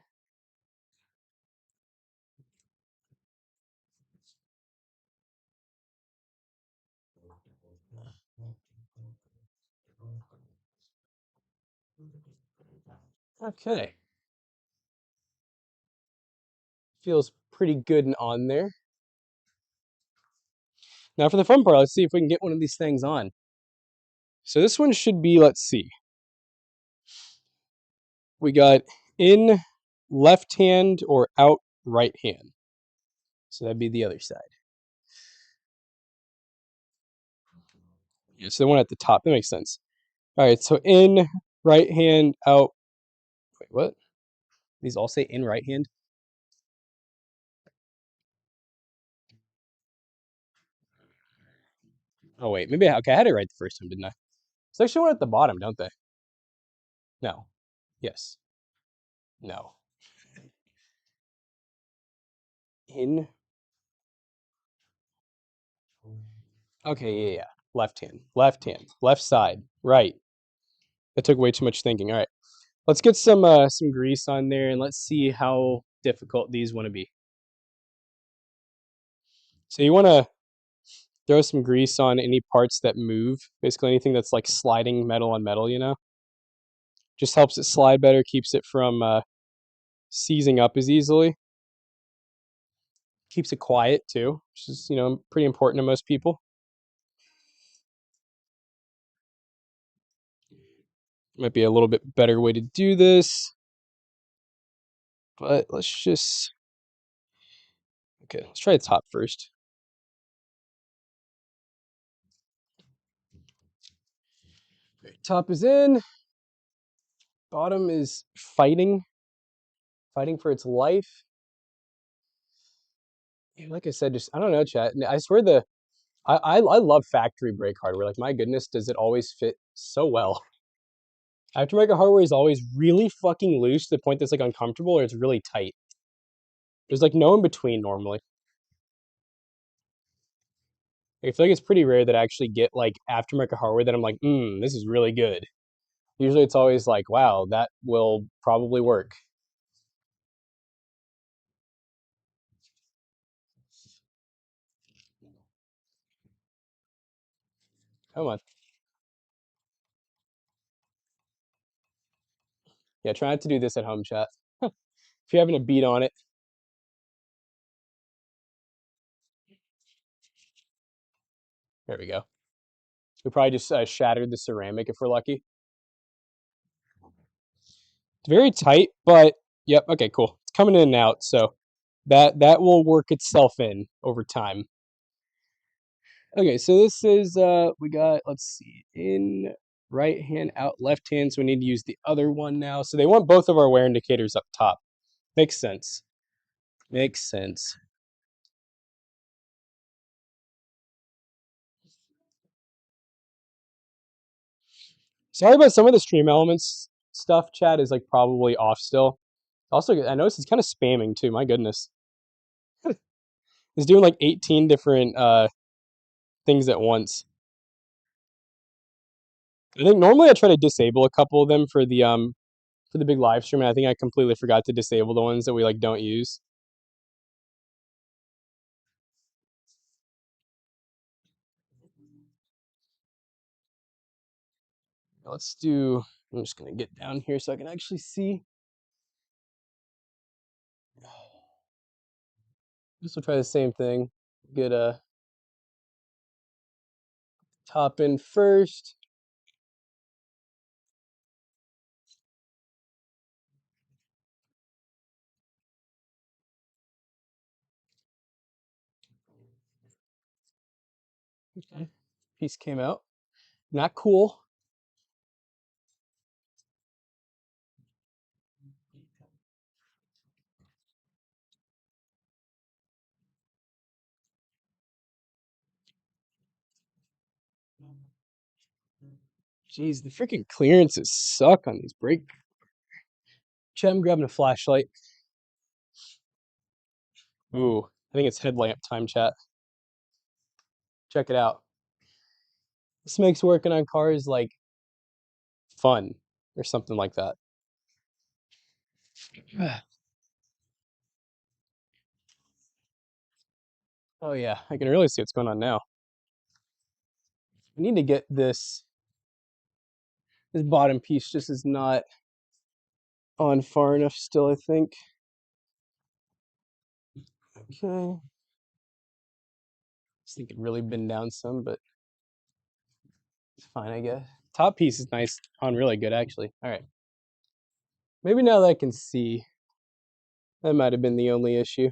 Okay. Feels pretty good and on there. Now for the fun part, let's see if we can get one of these things on. So this one should be, let's see. We got in left hand or out right hand. So that'd be the other side. Yeah, so the one at the top, that makes sense. All right, so in right hand, out. Wait, what? These all say in right hand? Oh, wait, maybe, okay, I had it right the first time, didn't I? It's actually one at the bottom, don't they? No. Yes. No. In. Okay, yeah. Left hand, left side, right. That took way too much thinking. All right, let's get some grease on there and let's see how difficult these want to be. So you want to throw some grease on any parts that move, basically anything that's like sliding metal on metal, just helps it slide better, keeps it from seizing up as easily. Keeps it quiet too, which is, pretty important to most people. Might be a little bit better way to do this, but let's just, okay, let's try the top first. Top is in, bottom is fighting for its life. Yeah, like I said, just I don't know, chat. I swear I love factory brake hardware. Like my goodness, does it always fit so well? Aftermarket hardware is always really fucking loose to the point that's like uncomfortable, or it's really tight. There's like no in between normally. I feel like it's pretty rare that I actually get like aftermarket hardware that I'm like, this is really good. Usually it's always like, wow, that will probably work. Come on. Yeah, try not to do this at home, chat. If you're having a beat on it. There we go. We probably just shattered the ceramic if we're lucky. It's very tight, but yep, okay, cool. It's coming in and out, so that will work itself in over time. Okay, so this is we got, let's see, in right hand, out left hand, so we need to use the other one now. So they want both of our wear indicators up top. Makes sense. Makes sense. Sorry about some of the stream elements stuff. Chat is like probably off still. Also, I noticed it's kind of spamming too. My goodness, it's doing like 18 different things at once. I think normally I try to disable a couple of them for the big live stream, and I think I completely forgot to disable the ones that we like don't use. Let's do. I'm just gonna get down here so I can actually see. This will try the same thing. Get a top in first. Okay. Piece came out. Not cool. Jeez, the freaking clearances suck on these brake. Chet, I'm grabbing a flashlight. Ooh, I think it's headlamp time, chat. Check it out. This makes working on cars like fun or something like that. Oh yeah, I can really see what's going on now. I need to get this bottom piece just is not on far enough still, I think. Okay. Just think it really bend down some, but it's fine, I guess. Top piece is nice on really good, actually. All right. Maybe now that I can see, that might have been the only issue.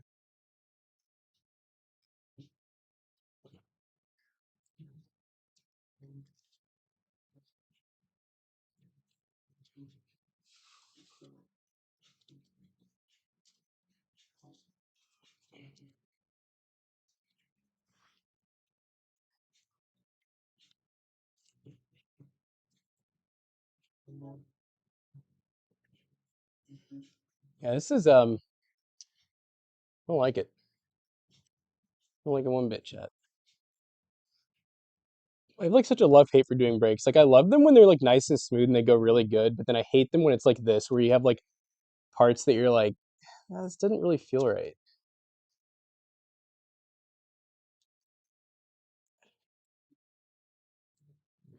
Yeah, this is I don't like it. I don't like it one bit, chat. I have like such a love hate for doing brakes. Like I love them when they're like nice and smooth and they go really good, but then I hate them when it's like this, where you have like parts that you're like, this doesn't really feel right.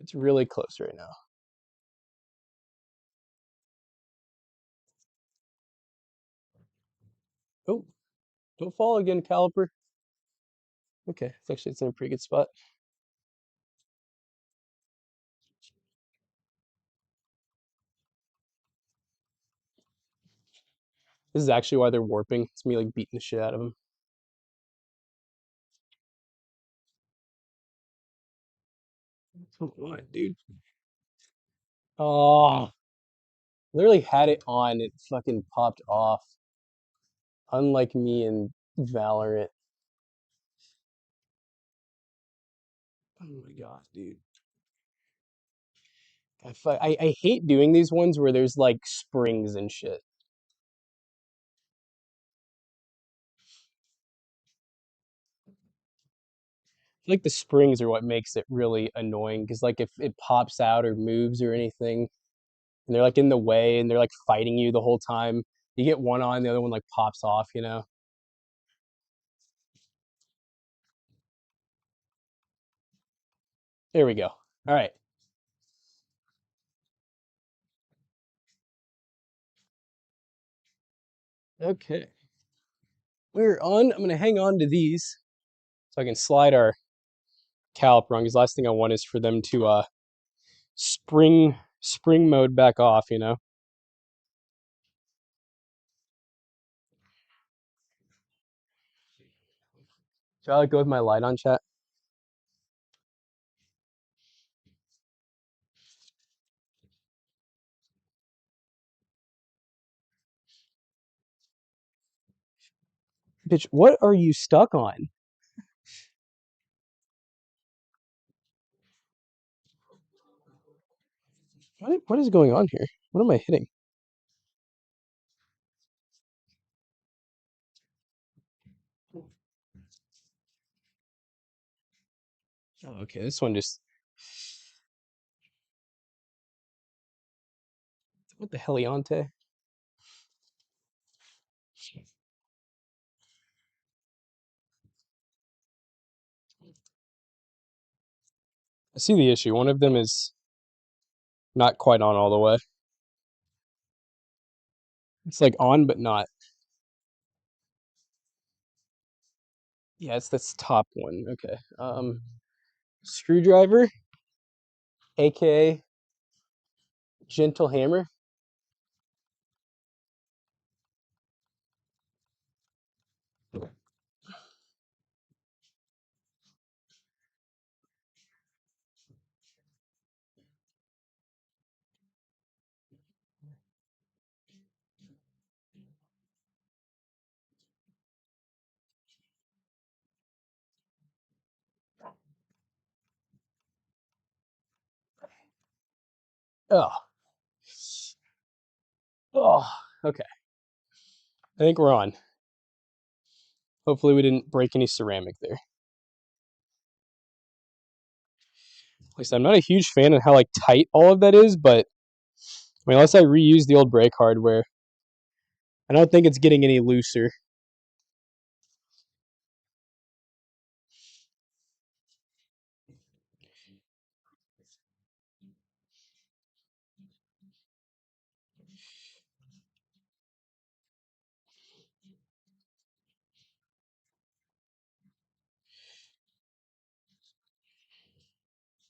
It's really close right now. Oh, don't fall again, caliper. Okay, it's in a pretty good spot. This is actually why they're warping. It's me like beating the shit out of them. Come on, dude. Oh, literally had it on. It fucking popped off. Unlike me in Valorant. Oh my god, dude. I hate doing these ones where there's like springs and shit. Like the springs are what makes it really annoying because like if it pops out or moves or anything and they're like in the way and they're like fighting you the whole time, you get one on, the other one like pops off, you know? There we go. All right. Okay. We're on. I'm gonna hang on to these so I can slide our caliper on because last thing I want is for them to spring mode back off, you know? Shall I go with my light on, chat? Bitch, what are you stuck on? What is going on here? What am I hitting? Oh, okay, this one just. What the heliante? I see the issue. One of them is not quite on all the way. It's like on, but not. Yeah, it's this top one. Okay. Screwdriver, aka gentle hammer. Oh, oh. Okay. I think we're on. Hopefully we didn't break any ceramic there. At least I'm not a huge fan of how like tight all of that is, but I mean, unless I reuse the old brake hardware, I don't think it's getting any looser.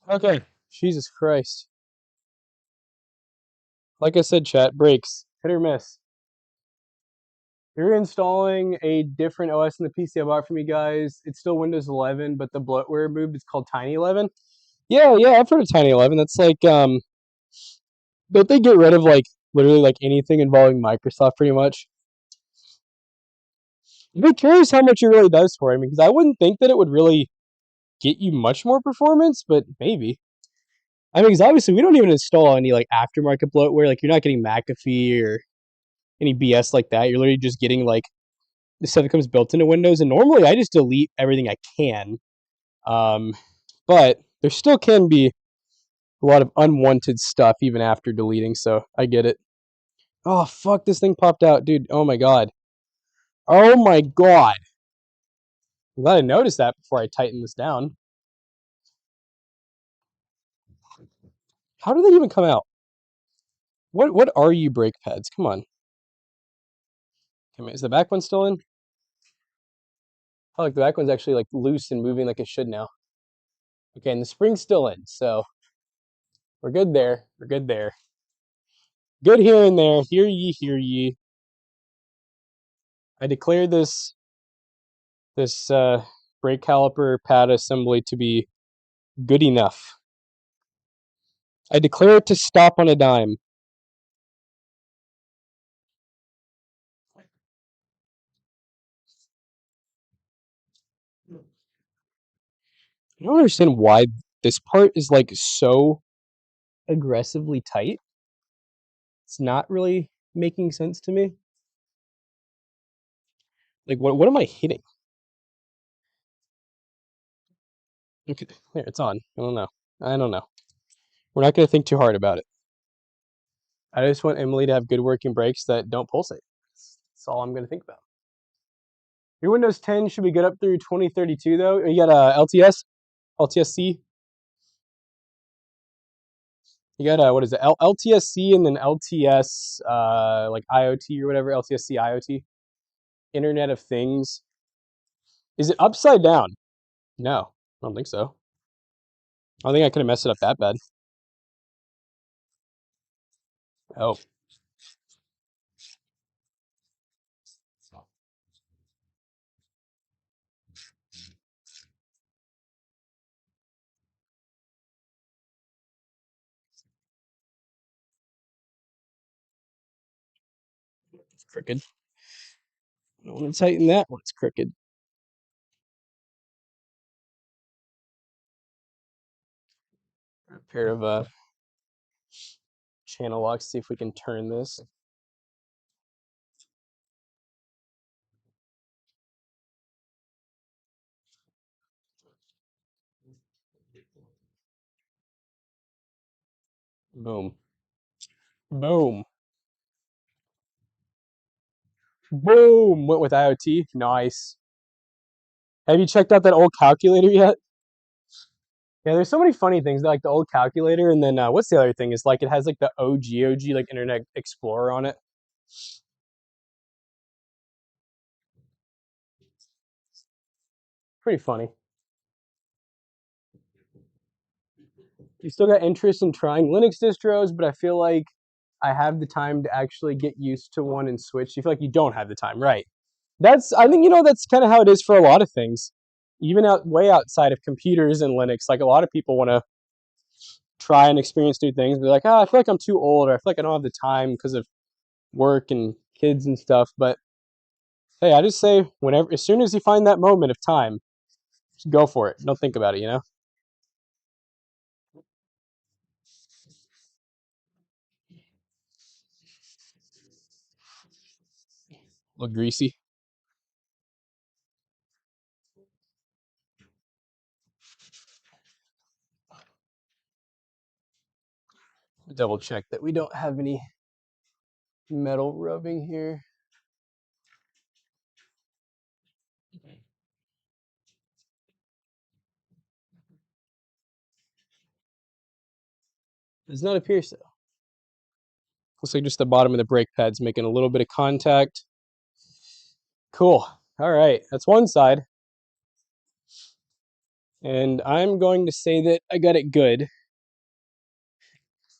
Okay. Jesus Christ. Like I said, chat, brakes. Hit or miss. You're installing a different OS in the PC I bought from you guys. It's still Windows 11, but the bloatware moved. It's called Tiny 11. Yeah, I've heard of Tiny 11. That's like, don't they get rid of like literally like anything involving Microsoft pretty much? I'd be curious how much it really does for it. I mean, because I wouldn't think that it would really get you much more performance, but maybe. I mean, because obviously we don't even install any like aftermarket bloatware. Like you're not getting McAfee or any BS like that. You're literally just getting like the stuff that comes built into Windows. And normally I just delete everything I can. Um, but there still can be a lot of unwanted stuff even after deleting. So I get it. Oh fuck! This thing popped out, dude. Oh my god. Oh my god. I'm glad I noticed that before I tighten this down. How did they even come out? What are you brake pads? Come on. Okay, is the back one still in? Oh, like the back one's actually like loose and moving like it should now. Okay, and the spring's still in, so we're good there. We're good there. Good here and there. Hear ye, hear ye. I declare this brake caliper pad assembly to be good enough. I declare it to stop on a dime. I don't understand why this part is like so aggressively tight. It's not really making sense to me. Like what am I hitting? Okay, there, it's on. I don't know. I don't know. We're not gonna think too hard about it. I just want Emily to have good working brakes that don't pulsate. That's all I'm gonna think about. Your Windows 10 should be good up through 2032 though. You got a LTS, LTSC. You got a what is it? LTSC and then LTS like IoT or whatever. LTSC IoT, Internet of Things. Is it upside down? No, I don't think so. I don't think I could have messed it up that bad. Oh, it's crooked. I don't want to tighten that when it's crooked. A pair of channel locks. See if we can turn this. Boom. Boom. Boom. Went with IoT. Nice. Have you checked out that old calculator yet? Yeah, there's so many funny things like the old calculator, and then what's the other thing? Is like it has like the OG like Internet Explorer on it. Pretty funny. You still got interest in trying Linux distros, but I feel like I have the time to actually get used to one and switch. You feel like you don't have the time, right? I think that's kind of how it is for a lot of things, even way outside of computers and Linux. Like a lot of people want to try and experience new things, be like, oh, I feel like I'm too old, or I feel like I don't have the time because of work and kids and stuff. But hey, I just say whenever, as soon as you find that moment of time, just go for it. Don't think about it. A little greasy. Double check that we don't have any metal rubbing here. Does not appear so. Looks like just the bottom of the brake pad's making a little bit of contact. Cool. All right, that's one side. And I'm going to say that I got it good.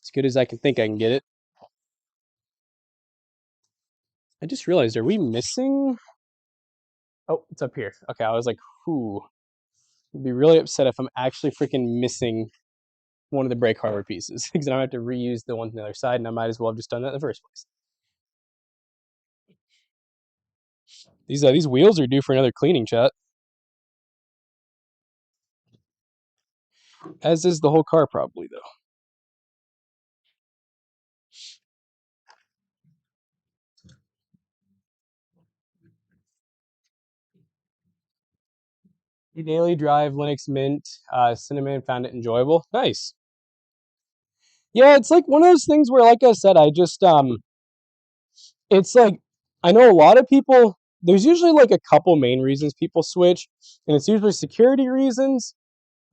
As good as I can think I can get it. I just realized, are we missing? Oh, it's up here. Okay, I was like, whoo. I'd be really upset if I'm actually freaking missing one of the brake hardware pieces because I don't have to reuse the ones on the other side, and I might as well have just done that in the first place. These wheels are due for another cleaning, chat. As is the whole car, probably, though. The Daily Drive Linux Mint Cinnamon found it enjoyable. Nice. Yeah, it's like one of those things where, like I said, I just it's like I know a lot of people. There's usually like a couple main reasons people switch, and it's usually security reasons,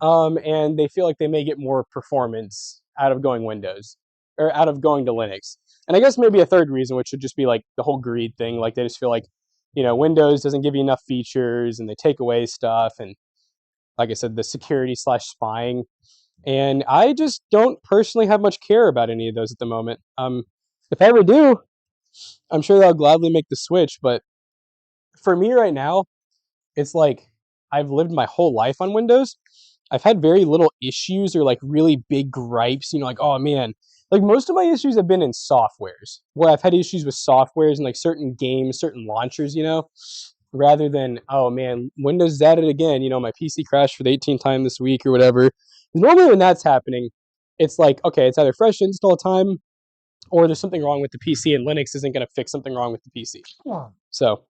and they feel like they may get more performance out of going Windows or out of going to Linux. And I guess maybe a third reason, which would just be like the whole greed thing. Like they just feel like, Windows doesn't give you enough features, and they take away stuff, and like I said, the security slash spying. And I just don't personally have much care about any of those at the moment. If I ever do, I'm sure that I'll gladly make the switch. But for me right now, it's like I've lived my whole life on Windows. I've had very little issues or like really big gripes, like, oh man, like most of my issues have been in softwares where I've had issues with softwares and like certain games, certain launchers, rather than, oh man, Windows is at it again, my PC crashed for the 18th time this week or whatever. Normally when that's happening, it's like, okay, it's either fresh install time or there's something wrong with the PC and Linux isn't going to fix something wrong with the PC. Yeah. So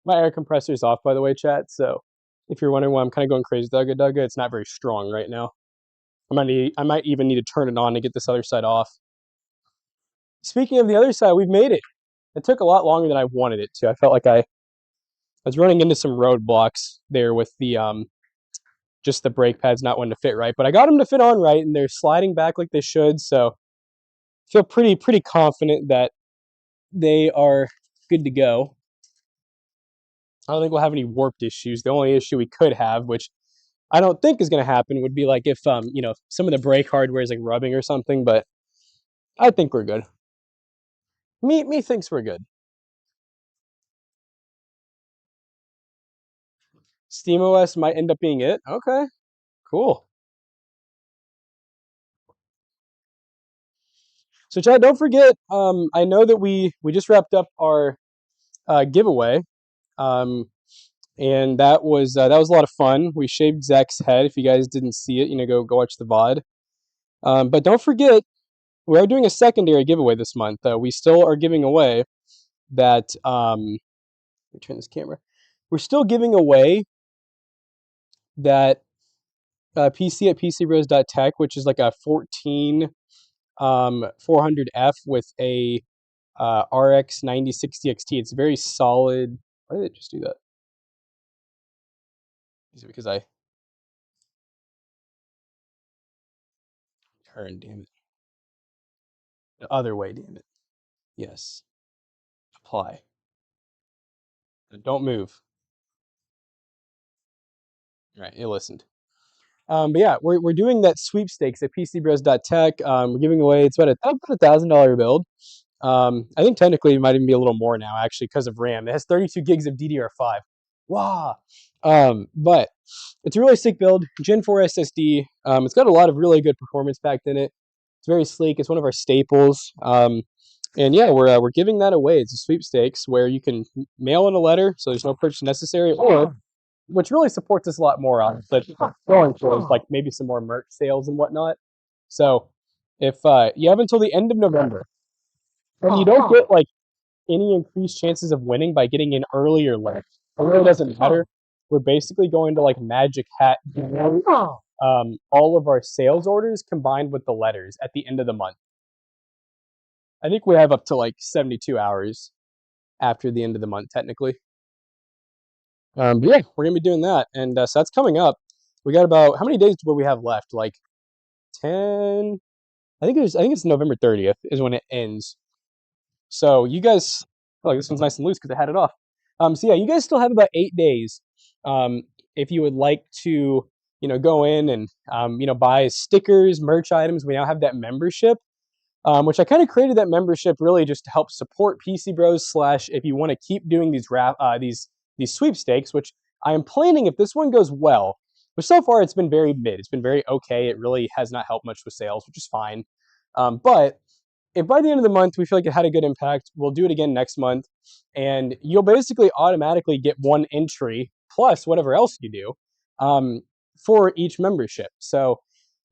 my air compressor is off, by the way, chat. So if you're wondering why I'm kind of going crazy, Dugga Dugga, it's not very strong right now. I might even need to turn it on to get this other side off. Speaking of the other side, we've made it. It took a lot longer than I wanted it to. I felt like I was running into some roadblocks there with the just the brake pads not wanting to fit right, but I got them to fit on right, and they're sliding back like they should. So I feel pretty confident that they are good to go. I don't think we'll have any warped issues. The only issue we could have, which I don't think is going to happen, would be like if some of the brake hardware is like rubbing or something. But I think we're good. Me thinks we're good. SteamOS might end up being it. Okay, cool. So Chad, don't forget. I know that we just wrapped up our giveaway, um, and that was a lot of fun. We shaved Zach's head. If you guys didn't see it, go watch the VOD. But don't forget, we are doing a secondary giveaway this month. We still are giving away that. Let me turn this camera. We're still giving away that PC at PCBros.tech, which is like a 14 400F with a RX 9060 XT. It's very solid. Why did it just do that? Is it because I turned? Damn it. The other way, damn it. Yes. Apply. Don't move. All right, it listened. But yeah, we're doing that sweepstakes at PCBros.tech. We're giving away, it's about a $1,000 build. I think technically it might even be a little more now, actually, because of RAM. It has 32 gigs of DDR5. Wow. But it's a really sick build. Gen 4 SSD. It's got a lot of really good performance packed in it. It's very sleek. It's one of our staples. And yeah, we're giving that away. It's a sweepstakes where you can mail in a letter, so there's no purchase necessary, or which really supports us a lot more on the going towards like maybe some more merch sales and whatnot. So if you have until the end of November, and you don't get like any increased chances of winning by getting in early or late, it really doesn't matter. We're basically going to like magic hat all of our sales orders combined with the letters at the end of the month. I think we have up to like 72 hours after the end of the month, technically. But yeah, we're gonna be doing that, and so that's coming up. We got about how many days do we have left? Like 10. I think it's November 30th is when it ends. So you guys, oh, this one's nice and loose because I had it off. So yeah, you guys still have about 8 days. If you would like to, go in and buy stickers, merch items. We now have that membership. Which I kind of created that membership really just to help support PC Bros. / if you want to keep doing these sweepstakes, which I am planning if this one goes well. But so far it's been very mid. It's been very okay. It really has not helped much with sales, which is fine. But if by the end of the month we feel like it had a good impact, we'll do it again next month, and you'll basically automatically get one entry plus whatever else you do for each membership. So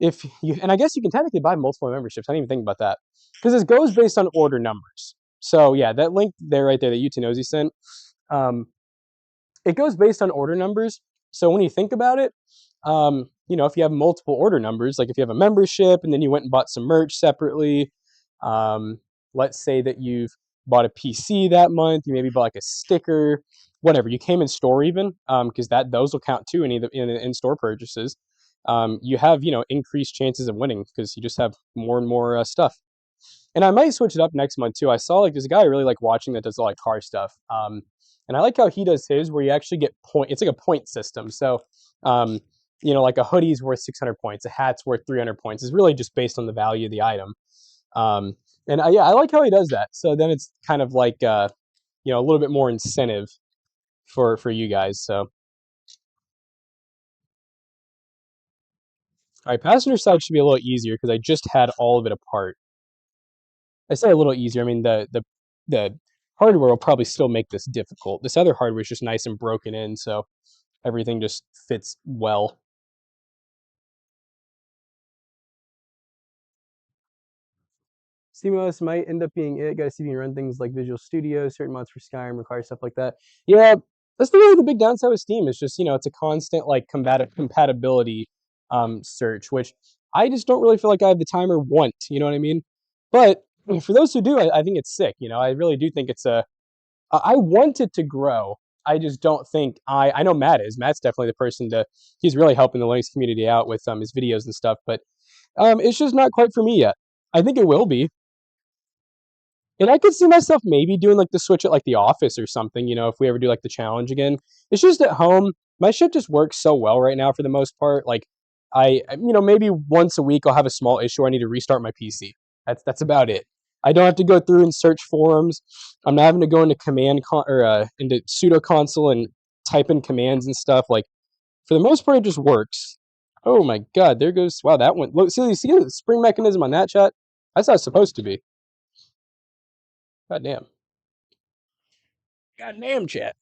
if you, and I guess you can technically buy multiple memberships. I didn't even think about that because this goes based on order numbers. So yeah, that link there right there that Utinozi sent, it goes based on order numbers. So when you think about it, if you have multiple order numbers, like if you have a membership and then you went and bought some merch separately, let's say that you've bought a PC that month, you maybe bought like a sticker, whatever. You came in store even, because those will count too in in-store purchases. You have increased chances of winning because you just have more and more stuff. And I might switch it up next month too. I saw like there's a guy I really like watching that does a lot of car stuff. And I like how he does his where you actually get point. It's like a point system. So like a hoodie's worth 600 points, a hat's worth 300 points. It's really just based on the value of the item. And I like how he does that. So then it's kind of like a little bit more incentive for you guys. So all right, passenger side should be a little easier because I just had all of it apart. I say a little easier. I mean the hardware will probably still make this difficult. This other hardware is just nice and broken in, so everything just fits well. CMOS might end up being it. Got to see if you can run things like Visual Studio, certain mods for Skyrim require stuff like that. Yeah, that's really the big downside with Steam. It's just it's a constant like compatibility search, which I just don't really feel like I have the time or want. You know what I mean? But for those who do, I think it's sick. I really do think it's I want it to grow. I just don't think I know Matt is. Matt's definitely the person he's really helping the Linux community out with his videos and stuff, but it's just not quite for me yet. I think it will be. And I could see myself maybe doing like the switch at like the office or something, if we ever do like the challenge again. It's just at home. My shit just works so well right now for the most part. Like maybe once a week I'll have a small issue. I need to restart my PC. That's about it. I don't have to go through and search forums. I'm not having to go into into sudo console and type in commands and stuff. Like for the most part, it just works. Oh my god, there goes that one. Look, see the spring mechanism on that chat? That's how it's supposed to be. God damn. God damn, chat.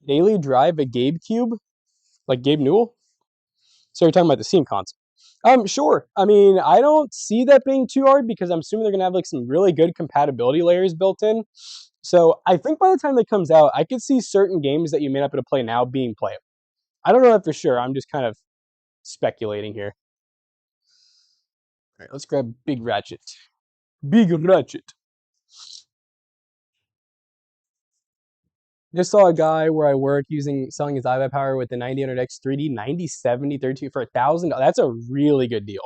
Daily drive a Gabe Cube? Like Gabe Newell? So you're talking about the Steam console. Sure. I mean, I don't see that being too hard because I'm assuming they're gonna have like some really good compatibility layers built in. So I think by the time that comes out, I could see certain games that you may not be able to play now being playable. I don't know that for sure. I'm just kind of speculating here. All right, let's grab Big Ratchet. Big Ratchet. Just saw a guy where I work selling his iPad power with the 9000X 3D 9070 32 for $1,000. That's a really good deal.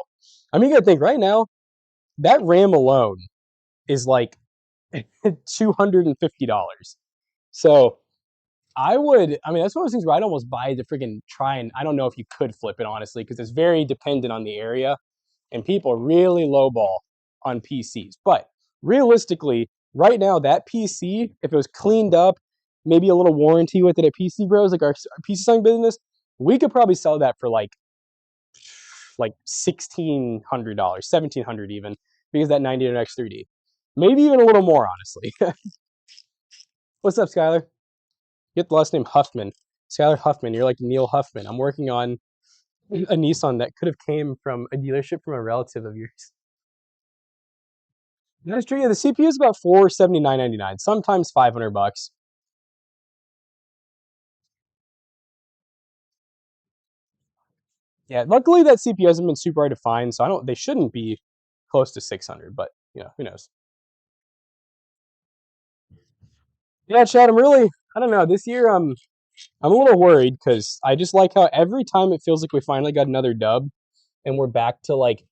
I mean, you gotta think right now, that RAM alone is like $250. So I would. I mean, that's one of those things where I'd almost buy to freaking try and I don't know if you could flip it honestly because it's very dependent on the area and people really lowball on PCs. But realistically, right now that PC, if it was cleaned up, maybe a little warranty with it at PC Bros, like our PC selling business, we could probably sell that for like $1,600, 1,700 even, because that 90X3D. Maybe even a little more, honestly. What's up, Skylar? Get the last name Huffman. Skylar Huffman, you're like Neil Huffman. I'm working on a Nissan that could have came from a dealership from a relative of yours. That's true. Yeah, the CPU is about $479.99, sometimes $500. Yeah, luckily that CPU hasn't been super hard to find, so I don't. They shouldn't be close to 600, but who knows? Yeah, Chad, I don't know. This year, I'm a little worried because I just like how every time it feels like we finally got another dub and we're back to like,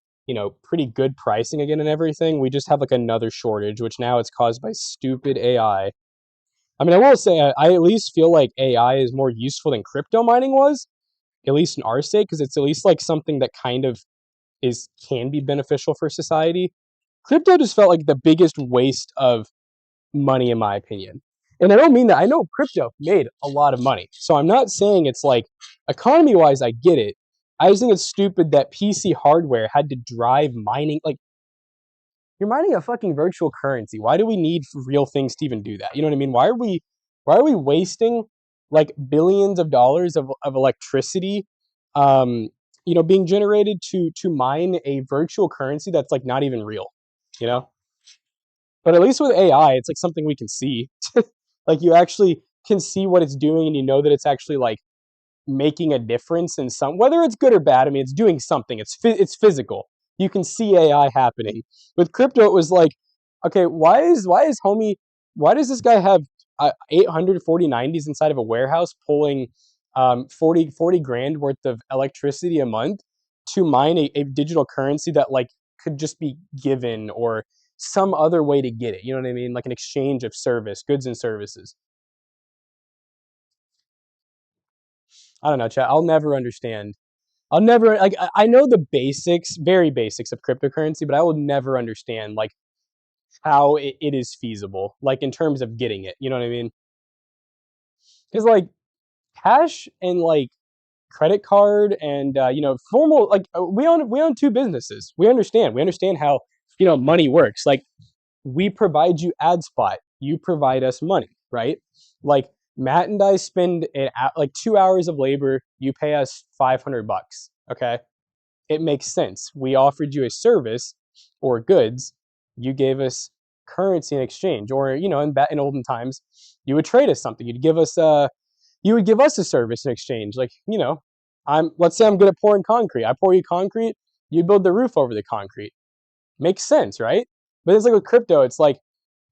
pretty good pricing again and everything. We just have like another shortage, which now it's caused by stupid AI. I mean, I will say I at least feel like AI is more useful than crypto mining was, at least in our sake, because it's at least like something that kind of can be beneficial for society. Crypto just felt like the biggest waste of money in my opinion. And I don't mean that. I know crypto made a lot of money. So I'm not saying it's like economy wise, I get it. I just think it's stupid that PC hardware had to drive mining. Like, you're mining a fucking virtual currency. Why do we need real things to even do that? You know what I mean? Why are we wasting like billions of dollars of electricity being generated to mine a virtual currency that's like not even real, you know? But at least with AI, it's like something we can see. Like you actually can see what it's doing and you know that it's actually like making a difference in some, whether it's good or bad. I mean, it's doing something. It's physical. You can see AI happening. With crypto, it was like, okay, why does this guy have 800 4090s inside of a warehouse pulling 40 grand worth of electricity a month to mine a digital currency that like could just be given or some other way to get it. You know what I mean? Like an exchange of goods and services. I don't know, chat. I'll never understand. I'll never like. I know the basics, very basics of cryptocurrency, but I will never understand like how it is feasible, like in terms of getting it. You know what I mean? Because like cash and like credit card and formal like we own two businesses. We understand how money works. Like we provide you ad spot, you provide us money, right? Like Matt and I spend like 2 hours of labor, you pay us $500. Okay, it makes sense. We offered you a service or goods, you gave us currency in exchange, or in olden times, you would trade us something. You would give us a service in exchange. Like let's say I'm good at pouring concrete. I pour you concrete, you build the roof over the concrete. Makes sense, right? But it's like with crypto, it's like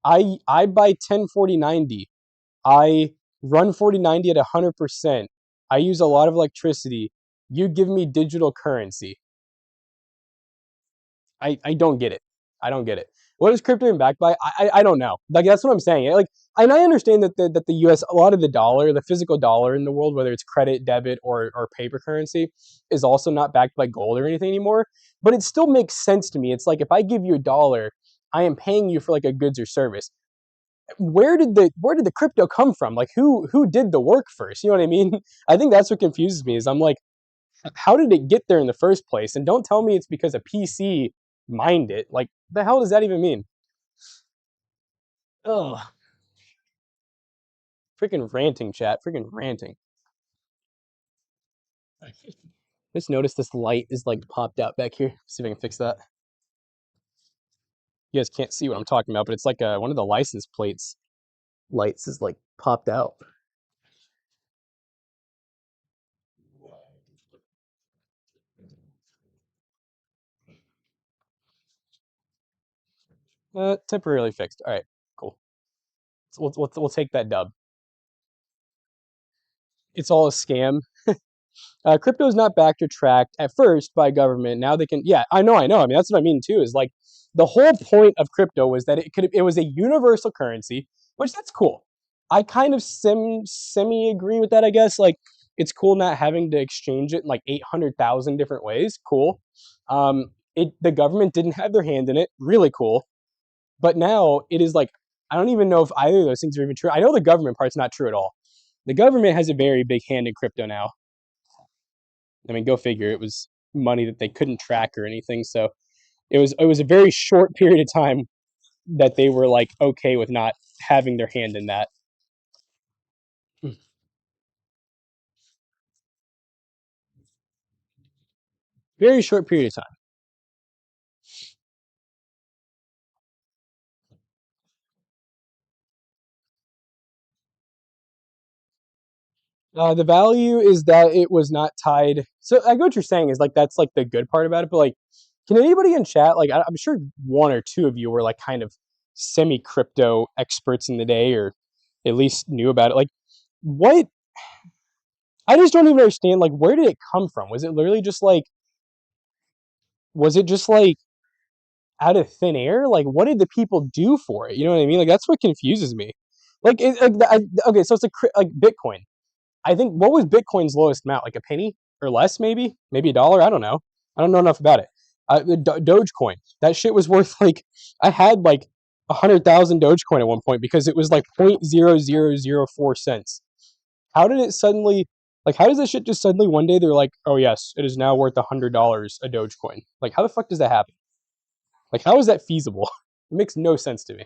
I buy 10 4090. I run 4090 at 100%. I use a lot of electricity. You give me digital currency. I don't get it. I don't get it. What is crypto being backed by? I don't know. Like that's what I'm saying. Like, and I understand that the U.S. a lot of the dollar, the physical dollar in the world, whether it's credit, debit, or paper currency, is also not backed by gold or anything anymore. But it still makes sense to me. It's like if I give you a dollar, I am paying you for like a goods or service. Where did the crypto come from? Like who did the work first? You know what I mean? I think that's what confuses me. Is I'm like, how did it get there in the first place? And don't tell me it's because a PC mined it. Like, the hell does that even mean? Ugh. Freaking ranting, chat. Freaking ranting. Just notice this light is like popped out back here. See if I can fix that. You guys can't see what I'm talking about, but it's like one of the license plates lights is like popped out. Temporarily fixed. All right, cool. So we'll take that dub. It's all a scam. Crypto is not backed or tracked at first by government. Now they can. Yeah, I know. I mean, that's what I mean too. Is like the whole point of crypto was that it was a universal currency, which that's cool. I kind of semi agree with that, I guess. Like, it's cool not having to exchange it in like 800,000 different ways. Cool. The government didn't have their hand in it. Really cool. But now it is like, I don't even know if either of those things are even true. I know the government part's not true at all. The government has a very big hand in crypto now. I mean, go figure. It was money that they couldn't track or anything. So it was a very short period of time that they were like okay with not having their hand in that. Very short period of time. The value is that it was not tied. So I get what you're saying is like that's like the good part about it. But like, can anybody in chat like I'm sure one or two of you were like kind of semi crypto experts in the day or at least knew about it. Like, what? I just don't even understand. Like, where did it come from? Was it literally just like? Was it just like out of thin air? Like, what did the people do for it? You know what I mean? Like, that's what confuses me. Like, okay, so it's like Bitcoin. I think what was Bitcoin's lowest amount? Like a penny or less, maybe a dollar. I don't know. I don't know enough about it. The Dogecoin, that shit was worth like I had like 100,000 Dogecoin at one point because it was like 0.0004 cents. How did it suddenly like? How does this shit just suddenly one day they're like, oh yes, it is now worth $100 a Dogecoin? Like, how the fuck does that happen? Like, how is that feasible? It makes no sense to me.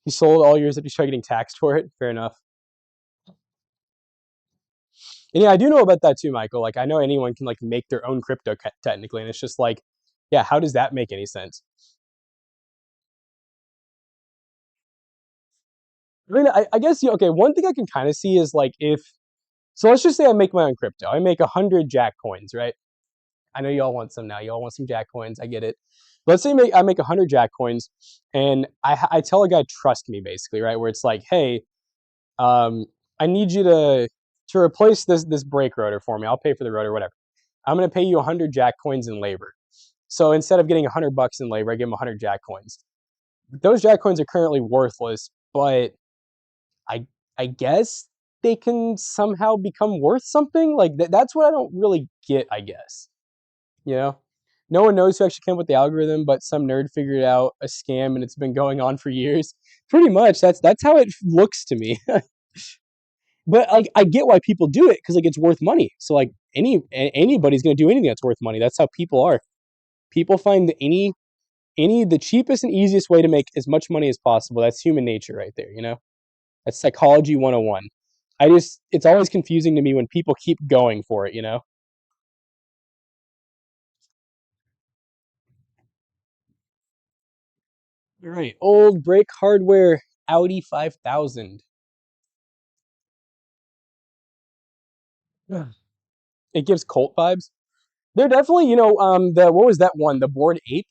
He sold all yours if you start getting taxed for it. Fair enough. And yeah, I do know about that too, Michael. Like, I know anyone can like make their own crypto technically, and it's just like, yeah, how does that make any sense? I mean, I guess okay. One thing I can kind of see is like if so, let's just say I make my own crypto. I make 100 Jack coins, right? I know you all want some now. You all want some Jack coins. I get it. Let's say I make 100 Jack coins, and I tell a guy trust me basically, right? Where it's like, hey, um, I need you to replace this brake rotor for me. I'll pay for the rotor, whatever. I'm gonna pay you 100 Jack coins in labor. So instead of getting 100 bucks in labor, I give him 100 Jack coins. Those Jack coins are currently worthless, but I I guess they can somehow become worth something. Like that's what I don't really get. I guess you know. No one knows who actually came up with the algorithm, but some nerd figured out a scam, and it's been going on for years. Pretty much, that's how it looks to me. But like, I get why people do it because like it's worth money. So like anybody's gonna do anything that's worth money. That's how people are. People find the cheapest and easiest way to make as much money as possible. That's human nature right there, you know? That's psychology 101. It's always confusing to me when people keep going for it, you know? All right, old brake hardware Audi 5000. It gives cult vibes. They're definitely, the what was that one? The Bored Ape?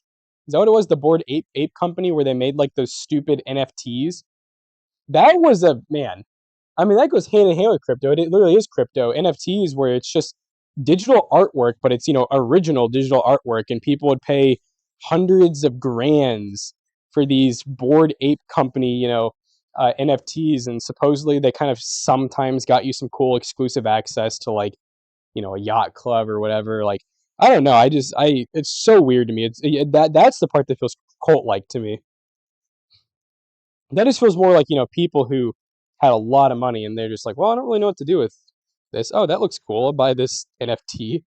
Is that what it was? The Bored Ape company where they made like those stupid NFTs? That was a man. I mean, that goes hand in hand with crypto. It literally is crypto. NFTs where it's just digital artwork, but it's, original digital artwork, and people would pay hundreds of grands for these Bored Ape company, NFTs, and supposedly they kind of sometimes got you some cool exclusive access to like, a yacht club or whatever. Like, I don't know. It's so weird to me. That's the part that feels cult like to me. That just feels more like, people who had a lot of money and they're just like, well, I don't really know what to do with this. Oh, that looks cool. I'll buy this NFT.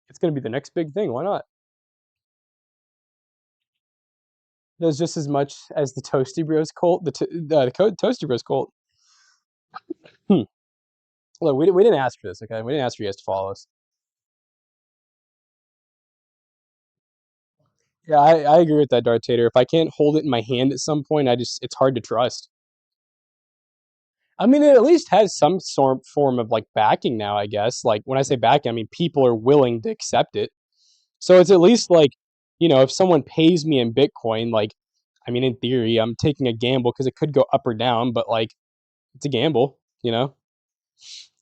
It's going to be the next big thing. Why not? Does just as much as the Toasty Bros cult, the Toasty Bros cult. Hmm. Look, we didn't ask for this, okay? We didn't ask for you guys to follow us. Yeah, I agree with that, Darth Tater. If I can't hold it in my hand at some point, it's hard to trust. I mean, it at least has some form of like backing now, I guess. Like when I say backing, I mean people are willing to accept it. So it's at least like, if someone pays me in Bitcoin, like, I mean, in theory, I'm taking a gamble because it could go up or down, but like, it's a gamble, you know?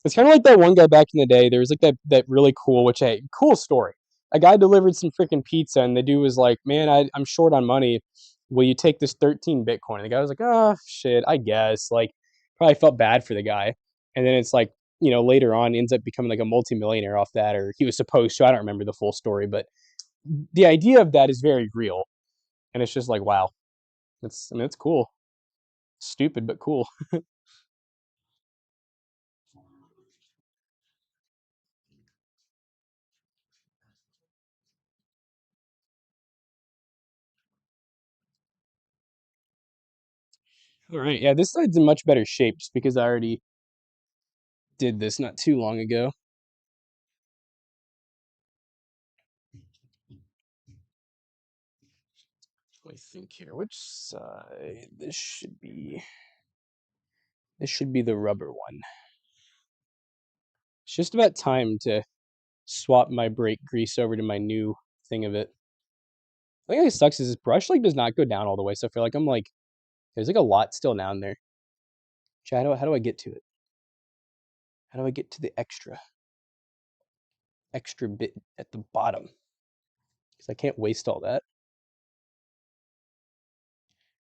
It's kind of like that one guy back in the day. There was like that really cool, cool story. A guy delivered some freaking pizza, and the dude was like, "Man, I'm short on money. will you take this 13 Bitcoin? And the guy was like, oh, shit, I guess. Like, probably felt bad for the guy. And then it's like, later on ends up becoming like a multimillionaire off that, or he was supposed to. I don't remember the full story, but the idea of that is very real. And it's just like, wow, it's cool. Stupid, but cool. All right. Yeah, this side's in much better shape just because I already did this not too long ago. Let me think here. Which side? This should be the rubber one. It's just about time to swap my brake grease over to my new thing of it. The thing that sucks is this brush like does not go down all the way, so I feel like I'm like there's like a lot still down there. Chat, how do I get to it? How do I get to the extra bit at the bottom? Because I can't waste all that.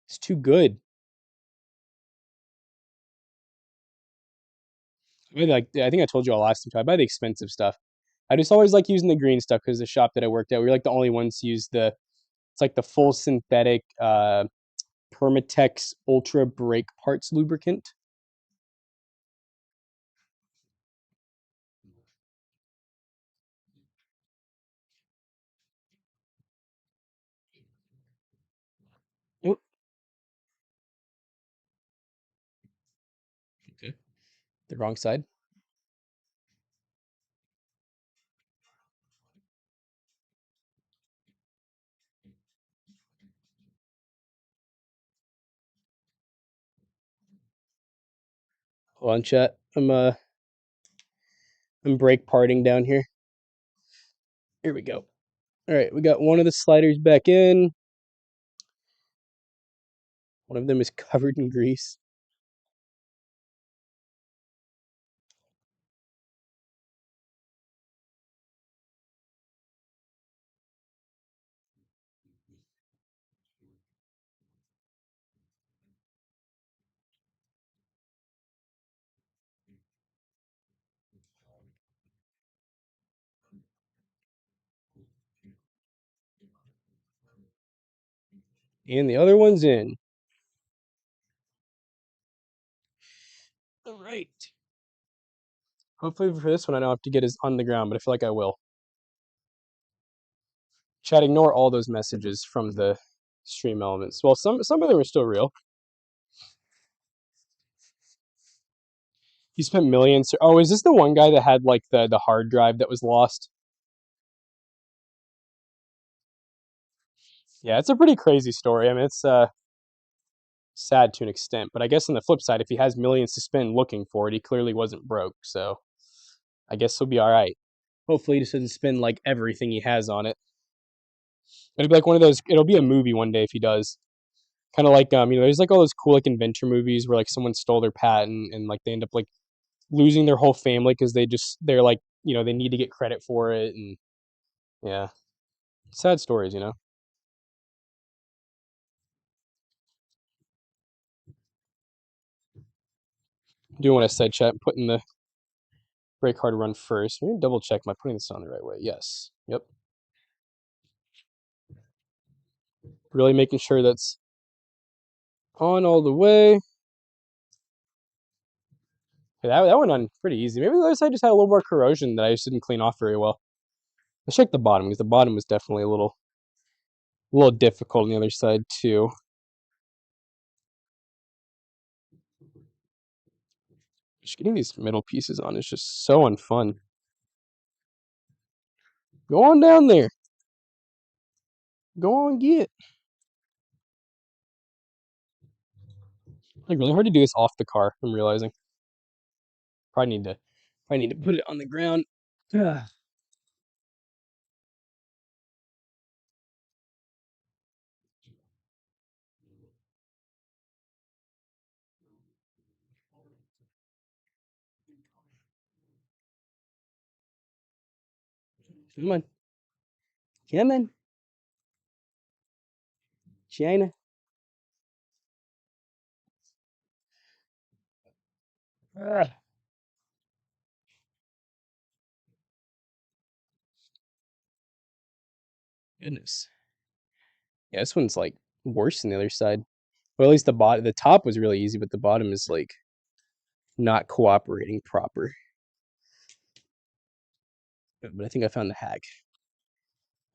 It's too good. I think I told you all last time. I buy the expensive stuff. I just always like using the green stuff because the shop that I worked at, we were like the only ones to use it's like the full synthetic Permatex Ultra Brake Parts lubricant. Oh, okay. The wrong side. Hold on, chat. I'm brake parting down here. Here we go. All right, we got one of the sliders back in. One of them is covered in grease. And the other one's in. All right. Hopefully for this one I don't have to get as on the ground, but I feel like I will. Chat, ignore all those messages from the stream elements. Well, some of them are still real. He spent millions. Oh, is this the one guy that had like the hard drive that was lost? Yeah, it's a pretty crazy story. I mean, it's sad to an extent, but I guess on the flip side, if he has millions to spend looking for it, he clearly wasn't broke. So I guess he'll be all right. Hopefully, he just doesn't spend like everything he has on it. It'll be like one of those. It'll be a movie one day if he does. Kind of like there's like all those cool like inventor movies where like someone stole their patent and like they end up like losing their whole family because they're like they need to get credit for it and yeah, sad stories. Doing what I said, chat, putting the brake hard run first. Let me double check. Am I putting this on the right way? Yes. Yep. Really making sure that's on all the way. Yeah, that went on pretty easy. Maybe the other side just had a little more corrosion that I just didn't clean off very well. Let's check the bottom because the bottom was definitely a little difficult on the other side too. Just getting these middle pieces on is just so unfun. Go on down there. Go on, get. Like really hard to do this off the car. I'm realizing. Probably need to put it on the ground. Ugh. Come on. Come on. China. Ah, goodness. Yeah, this one's like worse than the other side. Well, at least the top was really easy, but the bottom is like not cooperating proper. But I think I found the hack.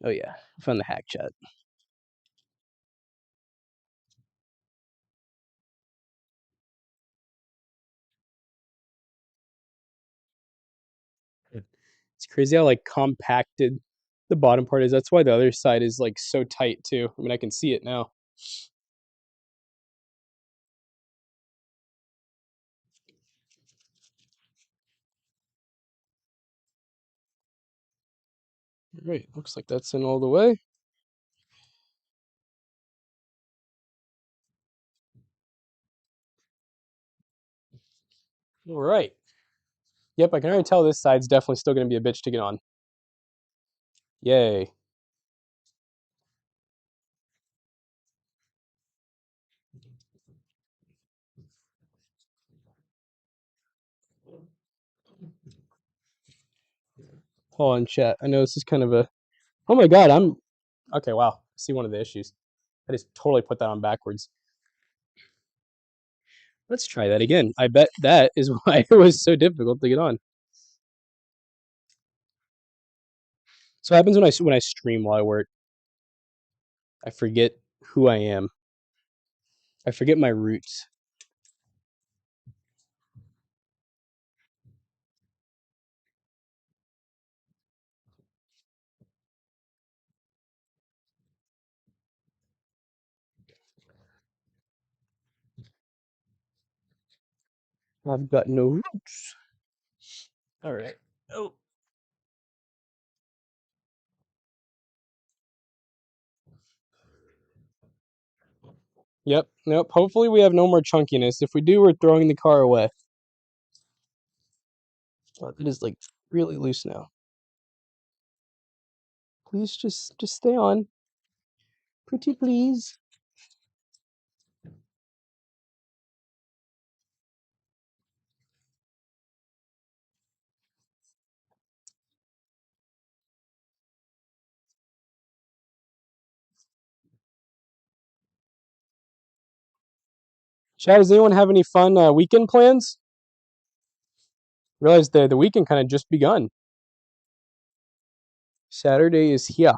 Oh yeah, I found the hack chat. It's crazy how like compacted the bottom part is. That's why the other side is like so tight too. I mean, I can see it now. All right, looks like that's in all the way. All right. Yep, I can already tell this side's definitely still going to be a bitch to get on. Yay. Hold on, chat. I know this is kind of a. Oh my god, I'm. Okay, wow. See one of the issues. I just totally put that on backwards. Let's try that again. I bet that is why it was so difficult to get on. So what happens when I stream while I work? I forget who I am. I forget my roots. I've got no roots. All right. Oh. Yep. Nope. Hopefully we have no more chunkiness. If we do, we're throwing the car away. Oh, it is like really loose now. Please just stay on. Pretty please. Chad, does anyone have any fun weekend plans? Realize the weekend kind of just begun. Saturday is here.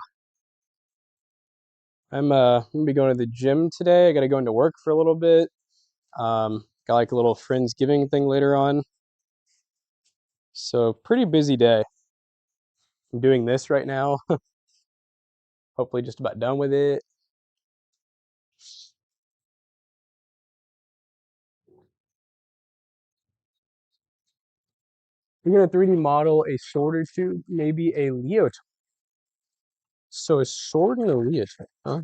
I'm gonna be going to the gym today. I gotta go into work for a little bit. Got like a little Friendsgiving thing later on. So pretty busy day. I'm doing this right now. Hopefully just about done with it. You're gonna 3D model a sword or two, maybe a leotard. So a sword and a leotard, huh?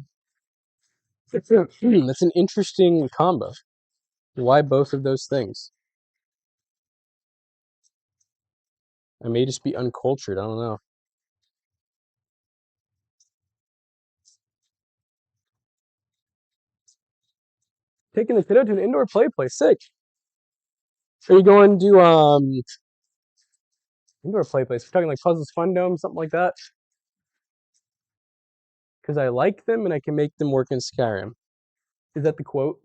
That's an interesting combo. Why both of those things? I may just be uncultured. I don't know. Taking the kiddo to an indoor play place. Sick. Are you going to indoor play place? We're talking like Puzzles Fun Dome, something like that. Because I like them and I can make them work in Skyrim. Is that the quote?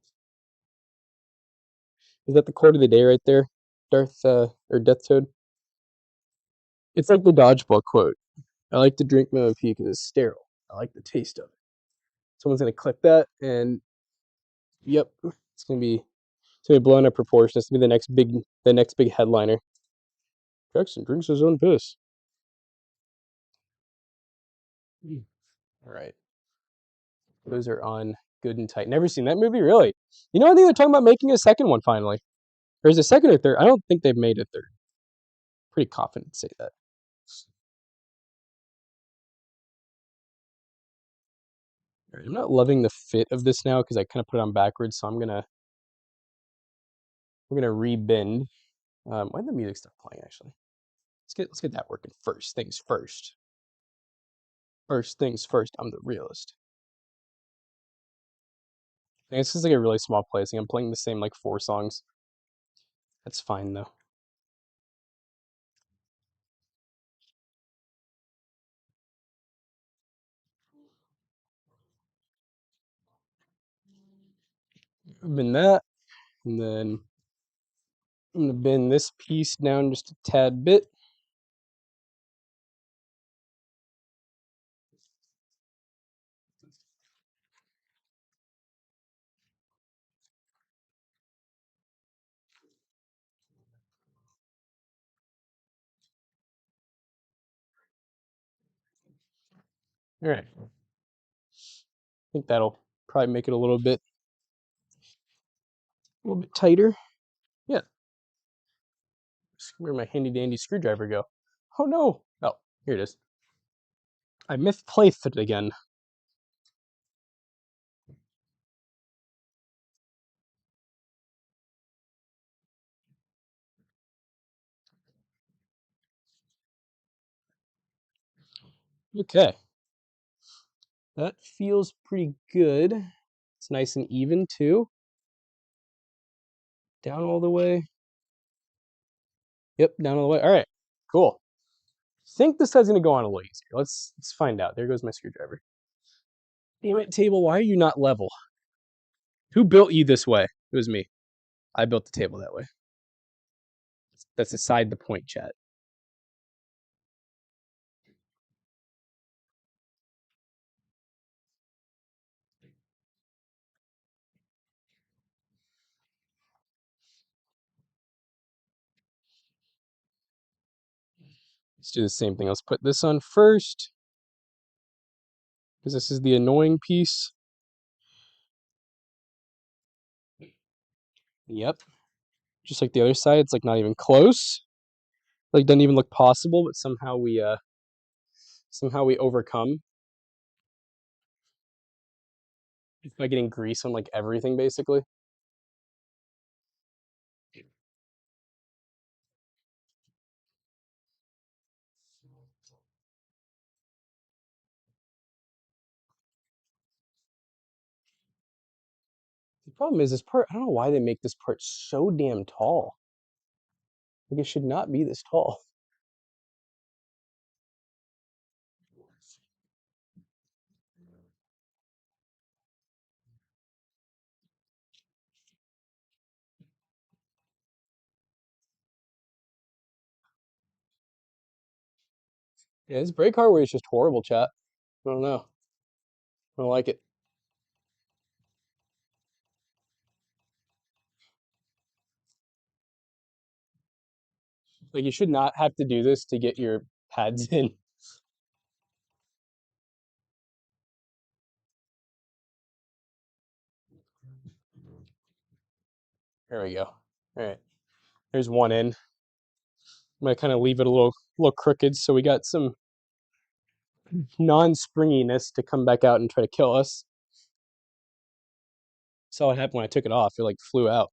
Is that the quote of the day right there? Darth or Death Toad? It's like the dodgeball quote. I like to drink my pee because it's sterile. I like the taste of it. Someone's gonna clip that, and yep, it's gonna be blown out of proportion. It's gonna be the next big headliner. Jackson drinks his own piss. All right, those are on good and tight. Never seen that movie, really. You know, I think they're talking about making a second one finally. Or is it second or third? I don't think they've made a third. Pretty confident to say that. All right, I'm not loving the fit of this now because I kind of put it on backwards, so we're gonna rebend. Why did the music stop playing? Actually, let's get that working first. Things first. First things first. I'm the realist. I think this is like a really small place. I'm playing the same like 4 songs. That's fine though. Bin that, and then I'm gonna bend this piece down just a tad bit. All right. I think that'll probably make it a little bit tighter. Yeah. Where'd my handy dandy screwdriver go? Oh no! Oh, here it is. I misplaced it again. Okay. That feels pretty good. It's nice and even too. Down all the way. Yep, down all the way. All right, cool. Think this side's gonna go on a little easier. Let's find out. There goes my screwdriver. Damn it, table, why are you not level? Who built you this way? It was me. I built the table that way. That's aside the point, chat. Let's do the same thing. Let's put this on first, because this is the annoying piece. Yep. Just like the other side, it's like not even close. Like doesn't even look possible, but somehow we overcome just by getting grease on like everything basically. The problem is this part, I don't know why they make this part so damn tall. Like it should not be this tall. Yeah, this brake hardware is just horrible, chat. I don't know. I don't like it. Like you should not have to do this to get your pads in. There we go. All right. There's one in. I'm gonna kind of leave it a little crooked so we got some non-springiness to come back out and try to kill us. Saw what happened when I took it off. It like flew out.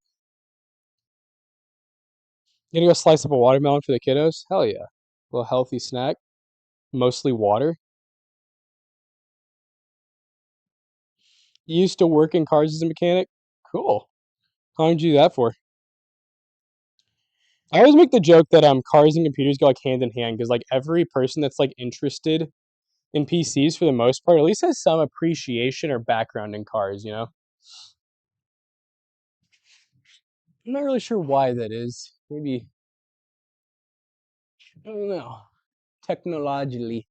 You gonna go slice up a watermelon for the kiddos? Hell yeah. A little healthy snack. Mostly water. You used to work in cars as a mechanic? Cool. How long did you do that for? I always make the joke that cars and computers go like hand in hand because like every person that's like interested in PCs for the most part at least has some appreciation or background in cars, you know? I'm not really sure why that is. Maybe I don't know. Technologically.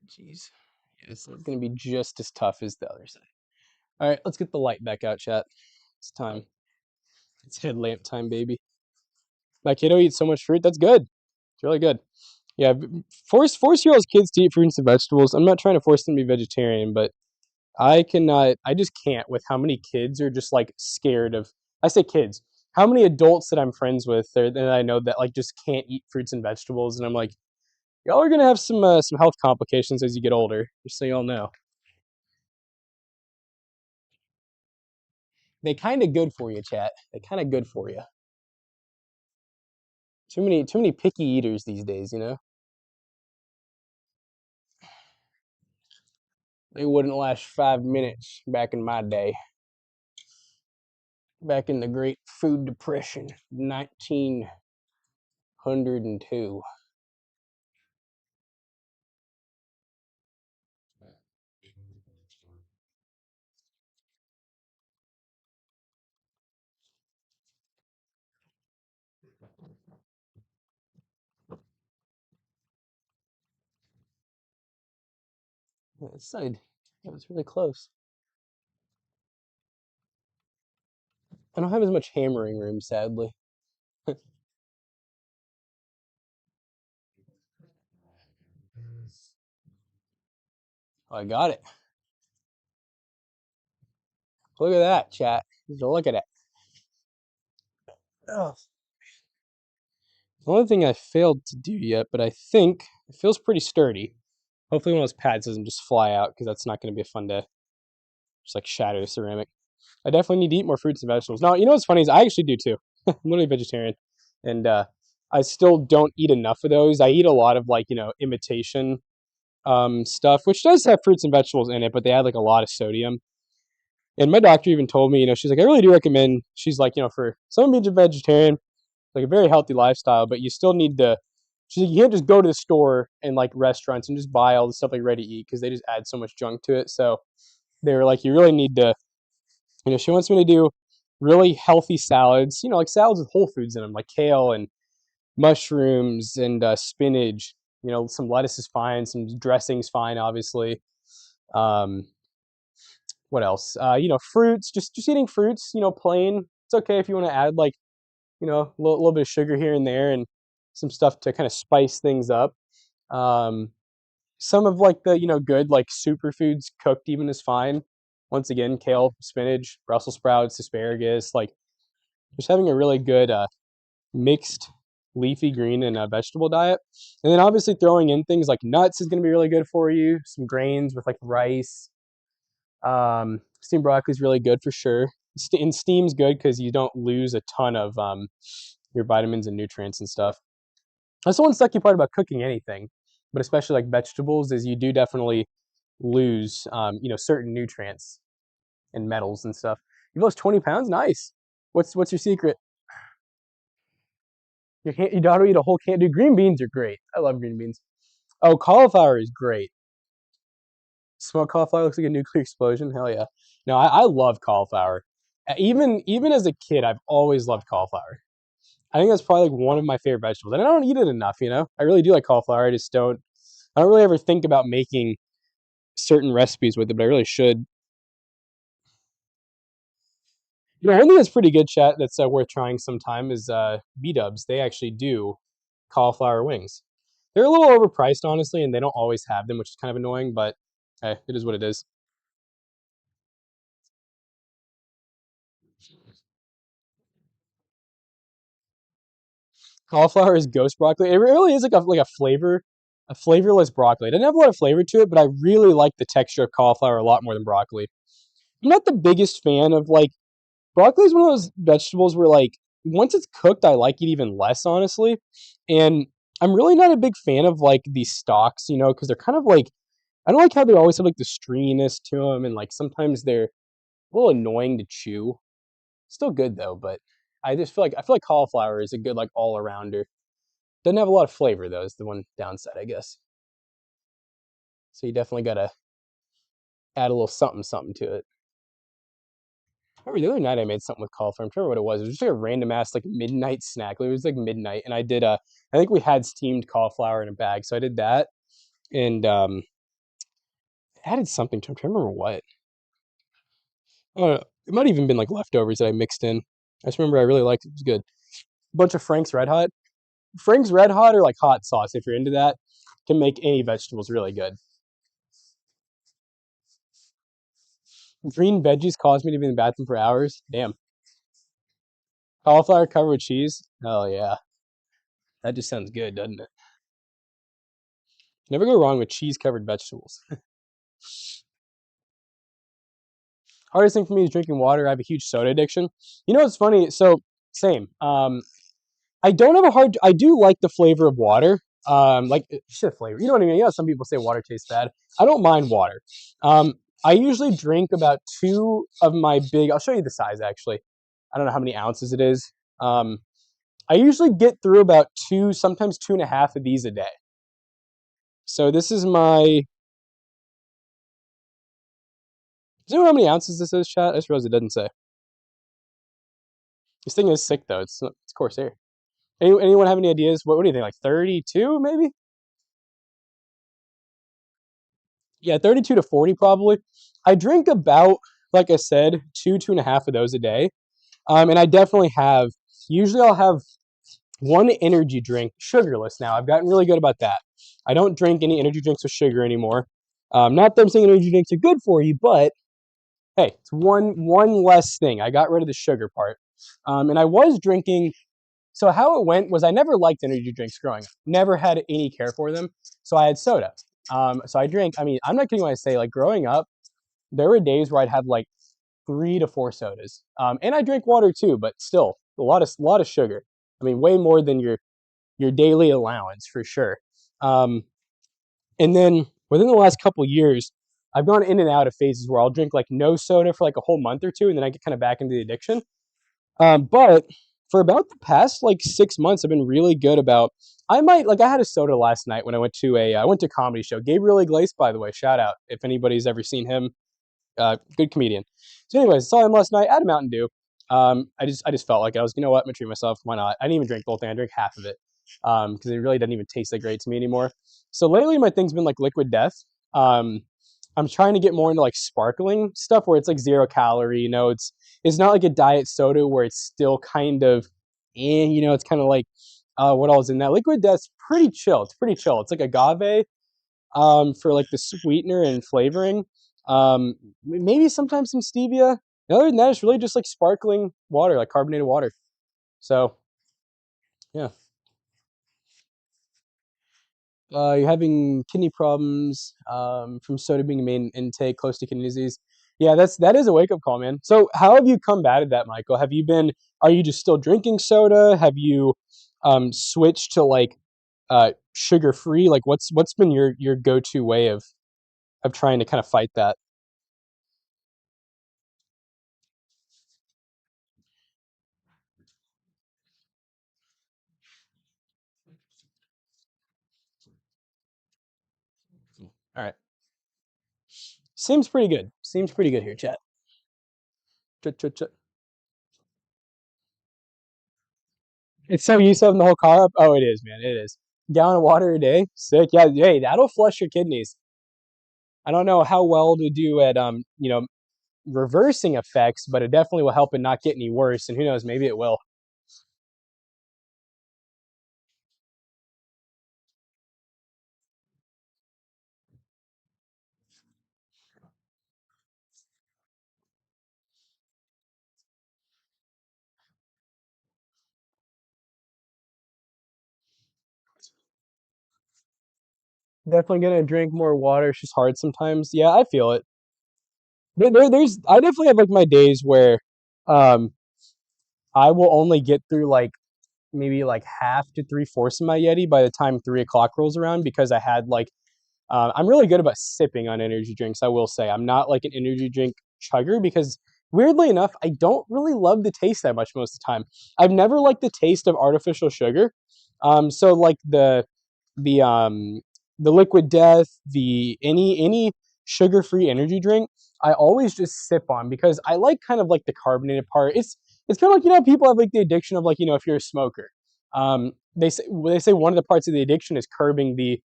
Jeez. Yeah, it's gonna be just as tough as the other side. Alright, let's get the light back out, chat. It's time. It's headlamp time, baby. My kiddo eats so much fruit. That's good. It's really good. Yeah, force your kids to eat fruits and vegetables. I'm not trying to force them to be vegetarian, but I cannot. I just can't with how many kids are just like scared of. I say kids. How many adults that I'm friends with that I know that like just can't eat fruits and vegetables, and I'm like, y'all are gonna have some health complications as you get older. Just so y'all know. They kind of good for you, chat. They kind of good for you. Too many picky eaters these days, you know? They wouldn't last 5 minutes back in my day. Back in the Great Food Depression, 1902. That side, that was really close. I don't have as much hammering room, sadly. Oh, I got it. Look at that, chat. Just look at it. Oh. The only thing I failed to do yet, but I think it feels pretty sturdy. Hopefully one of those pads doesn't just fly out, because that's not going to be a fun day. Just like shatter the ceramic. I definitely need to eat more fruits and vegetables. Now, you know what's funny is I actually do too. I'm literally vegetarian. And I still don't eat enough of those. I eat a lot of like, imitation stuff, which does have fruits and vegetables in it, but they add like a lot of sodium. And my doctor even told me, she's like, I really do recommend, she's like, for someone being a vegetarian, like a very healthy lifestyle, but you still need to, she's like, you can't just go to the store and like restaurants and just buy all the stuff like ready to eat, because they just add so much junk to it. So they were like, you really need to, she wants me to do really healthy salads, like salads with whole foods in them, like kale and mushrooms and spinach. Some lettuce is fine, some dressing's fine, obviously. Um, what else? Fruits. Just eating fruits. Plain. It's okay if you want to add like little bit of sugar here and there and some stuff to kind of spice things up. Um, some of like the good like superfoods cooked even is fine. Once again, kale, spinach, Brussels sprouts, asparagus, like just having a really good mixed leafy green and vegetable diet. And then obviously throwing in things like nuts is going to be really good for you. Some grains with like rice. Steamed broccoli is really good for sure. And steam's good because you don't lose a ton of your vitamins and nutrients and stuff. That's the one sucky part about cooking anything, but especially like vegetables, is you do definitely lose certain nutrients and metals and stuff. You've lost 20 pounds? Nice. What's your secret? Your daughter eat a whole can. Dude, green beans are great. I love green beans. Oh, cauliflower is great. Smoked cauliflower looks like a nuclear explosion. Hell yeah. No, I love cauliflower. Even as a kid, I've always loved cauliflower. I think that's probably like one of my favorite vegetables. And I don't eat it enough. I really do like cauliflower. I don't really ever think about making certain recipes with it, but I really should. One thing that's pretty good, chat, that's worth trying sometime is B-Dubs. They actually do cauliflower wings. They're a little overpriced, honestly, and they don't always have them, which is kind of annoying, but hey, it is what it is. Cauliflower is ghost broccoli. It really is like a flavorless broccoli. It doesn't have a lot of flavor to it, but I really like the texture of cauliflower a lot more than broccoli. I'm not the biggest fan of like broccoli is one of those vegetables where like once it's cooked, I like it even less, honestly. And I'm really not a big fan of like these stalks, because they're kind of like I don't like how they always have like the stringiness to them, and like sometimes they're a little annoying to chew. Still good though, but I feel like cauliflower is a good like all arounder. Doesn't have a lot of flavor though, is the one downside, I guess. So you definitely gotta add a little something something to it. I remember the other night I made something with cauliflower. I'm trying to remember what it was. It was just like a random ass like midnight snack. It was like midnight, and I think we had steamed cauliflower in a bag, so I did that and added something to it. I'm trying to remember what. Oh, it might have even been like leftovers that I mixed in. I just remember I really liked it. It was good. A bunch of Frank's Red Hot. Frank's Red Hot or like hot sauce, if you're into that, can make any vegetables really good. Green veggies caused me to be in the bathroom for hours. Damn. Cauliflower covered with cheese. Oh yeah, that just sounds good, doesn't it? Never go wrong with cheese covered vegetables. Hardest thing for me is drinking water. I have a huge soda addiction. You know what's funny? So same. I don't have a hard. I do like the flavor of water. Like shit flavor. You know what I mean? You know, some people say water tastes bad. I don't mind water. I usually drink about two of my big. I'll show you the size actually. I don't know how many ounces it is. I usually get through about two, sometimes two and a half of these a day. So this is my. Do you know how many ounces this is, chat? I just realized it doesn't say. This thing is sick though. It's Corsair. Anyone have any ideas? What do you think? Like 32 maybe? Yeah, 32 to 40 probably. I drink about, like I said, two and a half of those a day. And I definitely have, usually I'll have one energy drink, sugarless now. I've gotten really good about that. I don't drink any energy drinks with sugar anymore. Not that I'm saying energy drinks are good for you, but hey, it's one less thing. I got rid of the sugar part. And I was drinking. So how it went was I never liked energy drinks growing up. Never had any care for them. So I had soda. So I drank. I mean, I'm not kidding when I say like growing up, there were days where I'd have like 3 to 4 sodas. And I drink water too, but still a lot of sugar. I mean, way more than your daily allowance for sure. Um, and then within the last couple years, I've gone in and out of phases where I'll drink like no soda for like a whole month or two, and then I get kind of back into the addiction. But for about the past like 6 months, I've been really good about. I might like I had a soda last night when I went to a comedy show. Gabriel Iglesias, by the way, shout out if anybody's ever seen him. Good comedian. So, anyways, saw him last night. I had a Mountain Dew. I just felt like I was, you know what, I'm gonna treat myself. Why not? I didn't even drink the whole thing. I drank half of it because it really doesn't even taste that great to me anymore. So lately, my thing's been like Liquid Death. Um, I'm trying to get more into like sparkling stuff where it's like 0 calorie. You know, it's not like a diet soda where it's still kind of, you know, it's kind of like what else in that Liquid Death's pretty chill. It's pretty chill. It's like agave for like the sweetener and flavoring. Maybe sometimes some stevia. Other than that, it's really just like sparkling water, like carbonated water. So yeah, you're having kidney problems from soda being a main intake, close to kidney disease. Yeah, that is a wake up call, man. So how have you combated that, Michael? Have you been? Are you just still drinking soda? Have you switched to like sugar free? Like what's been your go to way of trying to kind of fight that? All right. Seems pretty good. Seems pretty good here, chat. Ch-ch-ch. It's so you having the whole car up. Oh, it is, man. It is. Gallon of water a day. Sick. Yeah. Hey, that'll flush your kidneys. I don't know how well to do at reversing effects, but it definitely will help it not get any worse. And who knows, maybe it will. Definitely gonna drink more water. It's just hard sometimes. Yeah, I feel it. There's I definitely have like my days where um I will only get through like maybe like half to 3/4 of my Yeti by the time 3 o'clock rolls around because I had like I'm really good about sipping on energy drinks. I will say I'm not like an energy drink chugger because weirdly enough, I don't really love the taste that much most of the time. I've never liked the taste of artificial sugar. So like the Liquid Death, the any sugar free energy drink, I always just sip on because I like kind of like the carbonated part. It's kind of like people have like the addiction of like if you're a smoker, they say one of the parts of the addiction is curbing the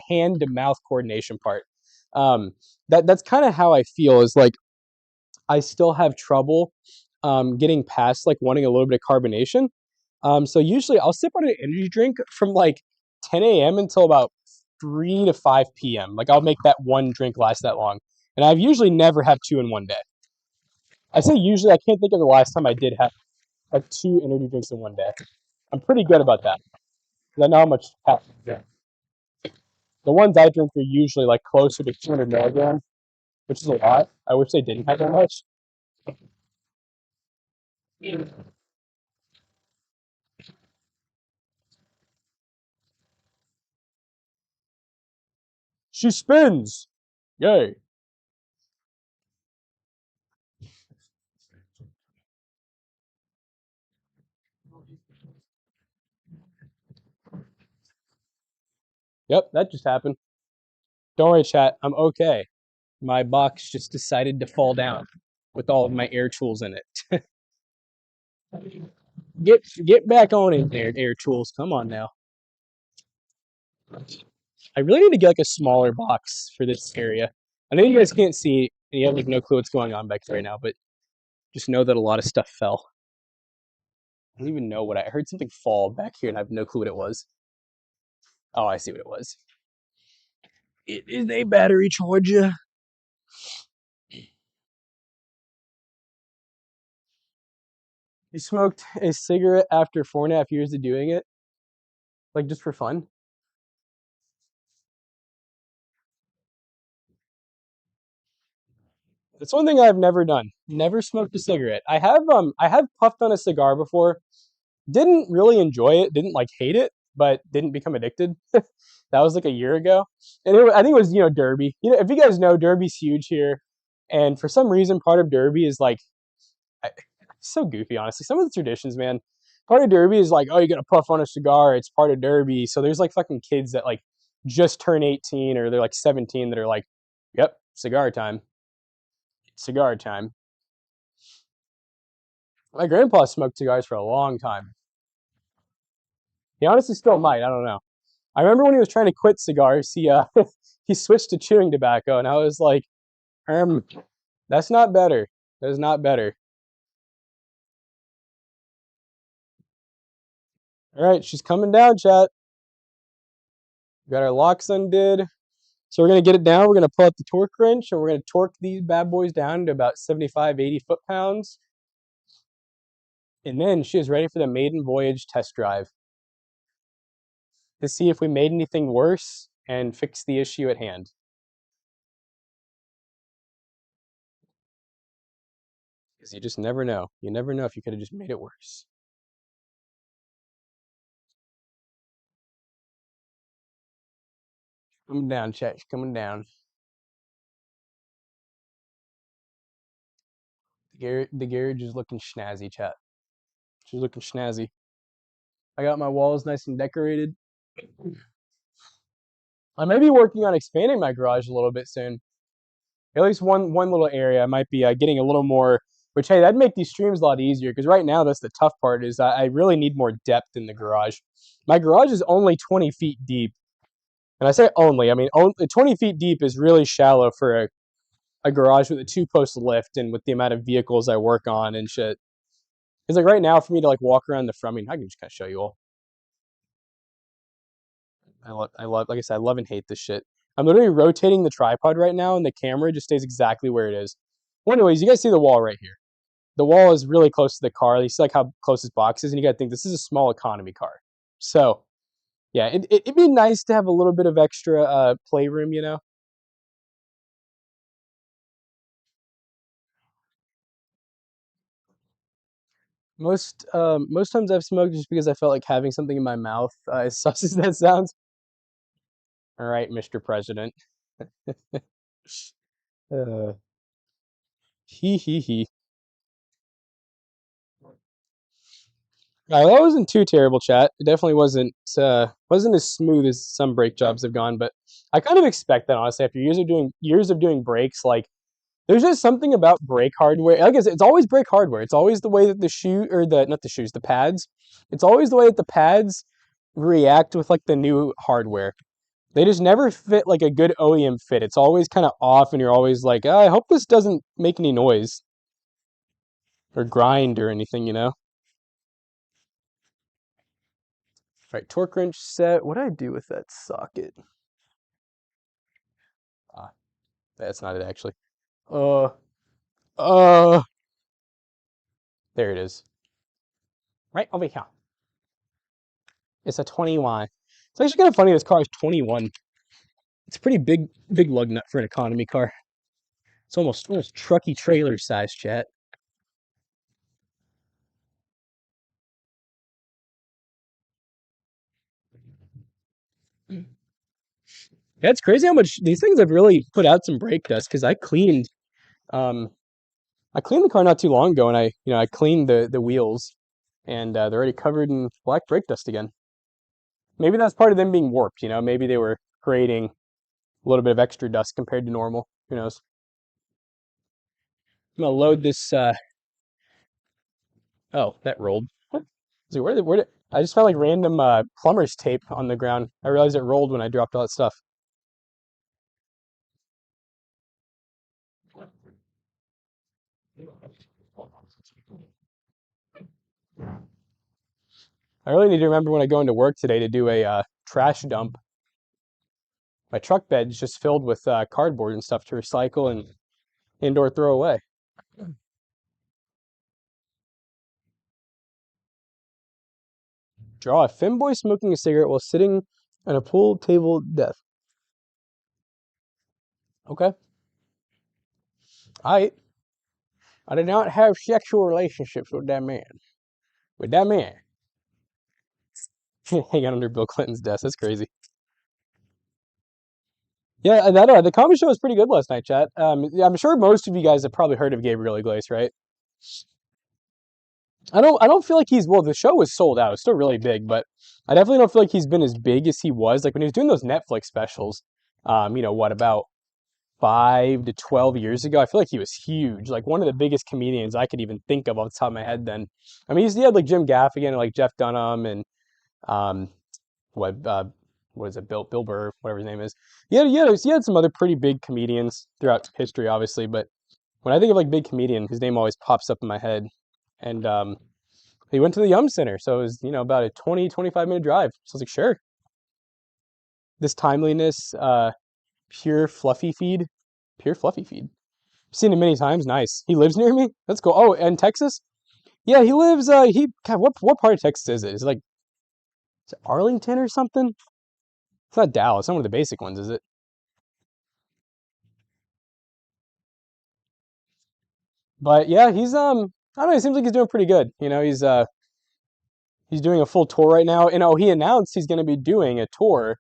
hand to mouth coordination part. Um, that's kind of how I feel. Is like I still have trouble getting past like wanting a little bit of carbonation. So usually I'll sip on an energy drink from like 10 a.m. until about 3 to 5 p.m. Like I'll make that one drink last that long, and I've usually never have two in one day. I say usually. I can't think of the last time I did have two energy drinks in one day. I'm pretty good about that because I know how much caffeine. The ones I drink are usually like closer to 200 milligrams. which is a lot. I wish they didn't have that much. She spins. Yay. Yep, that just happened. Don't worry, chat. I'm okay. My box just decided to fall down with all of my air tools in it. Get back on in there, air tools. Come on now. I really need to get like a smaller box for this area. I know you guys can't see and you have like no clue what's going on back there right now, but just know that a lot of stuff fell. I don't even know what I heard something fall back here and I have no clue what it was. Oh, I see what it was. It is a battery charger. You smoked a cigarette after 4.5 years of doing it? Like just for fun? That's one thing I've never done. Never smoked a cigarette. I have puffed on a cigar before. Didn't really enjoy it. Didn't like hate it, but didn't become addicted. That was like a year ago, and I think it was Derby. If you guys know, Derby's huge here, and for some reason, part of Derby is like so goofy. Honestly, some of the traditions, man. Part of Derby is like, oh, you gotta puff on a cigar. It's part of Derby. So there's like fucking kids that like just turn 18 or they're like 17 that are like, yep, cigar time. Cigar time. My grandpa smoked cigars for a long time. He honestly still might. I don't know. I remember when he was trying to quit cigars, he switched to chewing tobacco, and I was like, that's not better. That is not better. All right, she's coming down, chat. We got our locks undid. So we're gonna get it down. We're gonna pull out the torque wrench, and we're gonna torque these bad boys down to about 75, 80 foot-pounds. And then she is ready for the maiden voyage test drive to see if we made anything worse and fix the issue at hand. Because you just never know. You never know if you could have just made it worse. Coming down, chat. Coming down. The garage is looking snazzy, chat. She's looking snazzy. I got my walls nice and decorated. I may be working on expanding my garage a little bit soon. At least one little area. I might be getting a little more. Which, hey, that'd make these streams a lot easier. Because right now, that's the tough part. Is I really need more depth in the garage. My garage is only 20 feet deep, and I say only. I mean, 20 feet deep is really shallow for a garage with a 2-post lift and with the amount of vehicles I work on and shit. Because like right now, for me to like walk around the front, I mean, I can just kind of show you all. Like I said, I love and hate this shit. I'm literally rotating the tripod right now, and the camera just stays exactly where it is. Well, anyways, you guys see the wall right here. The wall is really close to the car. You see like how close this box is, and you gotta think this is a small economy car. So, yeah, it'd be nice to have a little bit of extra playroom, you know. Most times I've smoked just because I felt like having something in my mouth. As sus as that sounds. All right, Mr. President. uh, he he he. That wasn't too terrible, chat. It definitely wasn't as smooth as some brake jobs have gone, but I kind of expect that honestly. After years of doing brakes, like there's just something about brake hardware. Like I said, it's always brake hardware. It's always the way that the shoe or the not the shoes, the pads. It's always the way that the pads react with like the new hardware. They just never fit like a good OEM fit. It's always kind of off, and you're always like, oh, I hope this doesn't make any noise or grind or anything, you know. All right, torque wrench set. What did I do with that socket? Ah, that's not it actually. Uh, uh, there it is. Right over here. It's a 21. It's actually kind of funny. This car is 21. It's a pretty big lug nut for an economy car. It's almost trucky trailer size, chat. Yeah, it's crazy how much these things have really put out some brake dust because um I cleaned the car not too long ago and I cleaned the wheels and they're already covered in black brake dust again. Maybe that's part of them being warped, maybe they were creating a little bit of extra dust compared to normal. Who knows? I'm gonna load this oh, that rolled. So where did I just found like random plumber's tape on the ground. I realized it rolled when I dropped all that stuff. I really need to remember when I go into work today to do a trash dump. My truck bed's just filled with cardboard and stuff to recycle and indoor throw away. Draw a femboy smoking a cigarette while sitting at a pool table desk. Okay. I did not have sexual relationships with that man. With that man. Hang out under Bill Clinton's desk. That's crazy. Yeah, the comedy show was pretty good last night, chat. Yeah, I'm sure most of you guys have probably heard of Gabriel Iglesias, right? I don't feel like he's well. The show was sold out. It's still really big, but I definitely don't feel like he's been as big as he was. Like when he was doing those Netflix specials. What about 5 to 12 years ago? I feel like he was huge. Like one of the biggest comedians I could even think of off the top of my head. Then, I mean, he had like Jim Gaffigan and like Jeff Dunham and um, what uh, what is it, Bill Burr, whatever his name is. He had some other pretty big comedians throughout history, obviously, but when I think of like big comedian, his name always pops up in my head. And he went to the Yum Center, so it was about a 20-25 minute drive. So I was like, sure. This timeliness, pure fluffy feed. I've seen him many times. Nice. He lives near me. That's cool. Oh, and Texas. Yeah, he lives. God, what part of Texas is it? Is it Arlington or something? It's not Dallas. It's not one of the basic ones, is it? But yeah, I don't know. It seems like he's doing pretty good. He's doing a full tour right now. And oh, he announced he's going to be doing a tour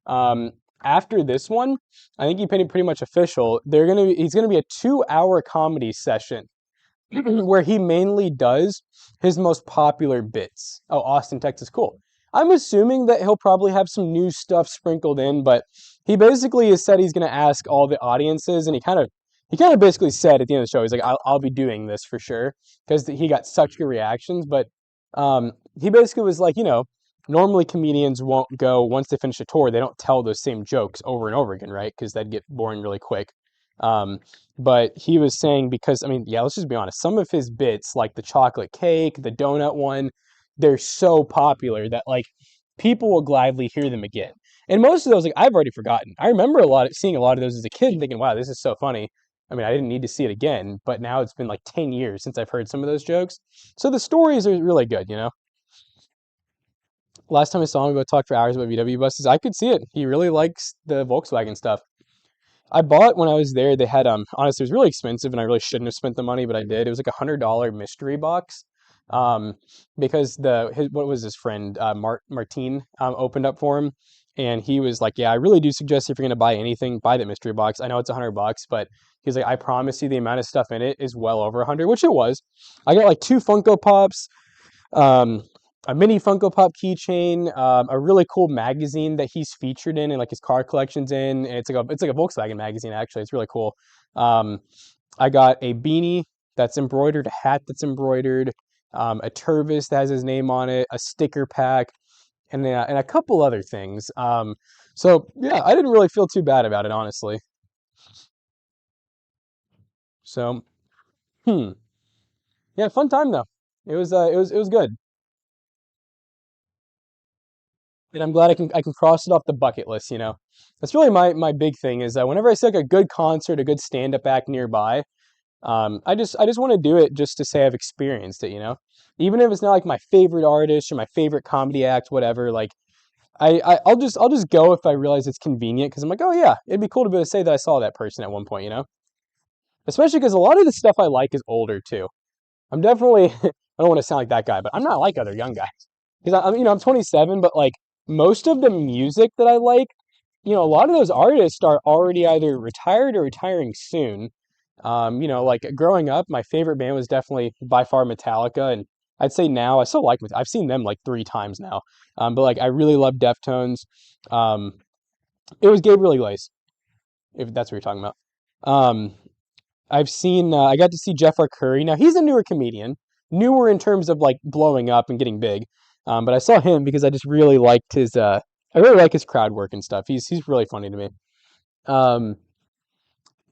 um, after this one. I think he made it pretty much official. He's gonna be a 2 hour comedy session where he mainly does his most popular bits. Oh, Austin, Texas, cool. I'm assuming that he'll probably have some new stuff sprinkled in, but he basically has said he's gonna ask all the audiences, and he kind of basically said at the end of the show, he's like, I'll be doing this for sure because he got such good reactions. But he basically was like, normally comedians won't go once they finish a tour, they don't tell those same jokes over and over again, right? Because that'd get boring really quick. Um, but he was saying because I mean, yeah, let's just be honest. Some of his bits, like the chocolate cake, the donut one, they're so popular that like people will gladly hear them again. And most of those, like I've already forgotten. I remember seeing a lot of those as a kid and thinking, "Wow, this is so funny." I mean, I didn't need to see it again, but now it's been like 10 years since I've heard some of those jokes. So the stories are really good. Last time I saw him go talk for hours about VW buses, I could see it. He really likes the Volkswagen stuff. I bought when I was there. They had honestly, it was really expensive, and I really shouldn't have spent the money, but I did. It was like $100 mystery box, um, because what was his friend Martin opened up for him, and he was like, "Yeah, I really do suggest if you're gonna buy anything, buy that mystery box. I know it's $100, but he's like, I promise you, the amount of stuff in it is well over 100, which it was. I got like two Funko Pops, um, a mini Funko Pop keychain, a really cool magazine that he's featured in and like his car collection's in, and it's like a Volkswagen magazine actually. It's really cool. Um, I got a beanie that's embroidered, a hat that's embroidered, a Tervis that has his name on it, a sticker pack, and a couple other things. So yeah, I didn't really feel too bad about it honestly. So yeah, fun time though. It was good. And I'm glad I can cross it off the bucket list. That's really my big thing is that whenever I see like a good concert, a good stand-up act nearby, I just want to do it just to say I've experienced it. Even if it's not like my favorite artist or my favorite comedy act, whatever. Like I'll just go if I realize it's convenient because I'm like, oh yeah, it'd be cool to be able to say that I saw that person at one point. especially because a lot of the stuff I like is older too. I'm definitely I don't want to sound like that guy, but I'm not like other young guys because I'm 27, but like most of the music that I like, a lot of those artists are already either retired or retiring soon. Like growing up, my favorite band was definitely by far Metallica, and I'd say now I still like I've seen them like three times now. But like I really love Deftones. Um, it was Gabriel Iglesias, if that's what you're talking about. Um, I got to see Jeff Arcuri. Now he's a newer comedian, newer in terms of like blowing up and getting big. But I saw him because I just really liked I really like his crowd work and stuff. He's really funny to me. Um,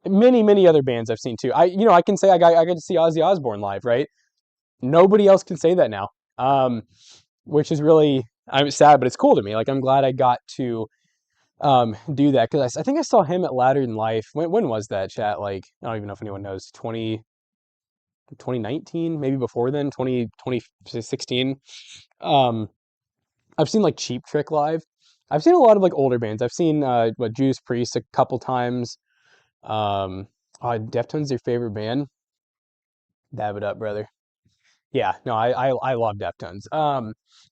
many other bands I've seen too. I can say I got to see Ozzy Osbourne live, right? Nobody else can say that now. Which is really I'm sad, but it's cool to me. Like I'm glad I got to do that because I think I saw him at Louder Than Life. When was that chat? Like I don't even know if anyone knows. 2019, maybe before then, 2016. Um, I've seen like Cheap Trick live. I've seen a lot of like older bands. I've seen Judas Priest a couple times. Um, Deftones your favorite band? Dab it up, brother. Yeah, no, I love Deftones.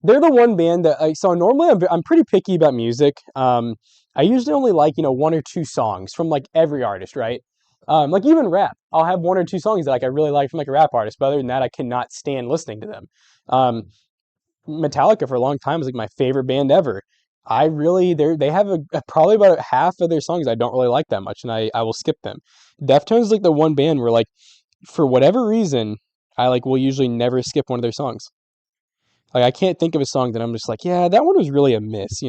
They're the one band that so normally I'm pretty picky about music. I usually only like one or two songs from like every artist, right? Like even rap, I'll have one or two songs that like I really like from like a rap artist, but other than that, I cannot stand listening to them. Um, Metallica for a long time was like my favorite band ever. They have probably about half of their songs I don't really like that much, and I will skip them. Deftones is like the one band where like for whatever reason, I like will usually never skip one of their songs. Like I can't think of a song that I'm just like, yeah, that one was really a miss.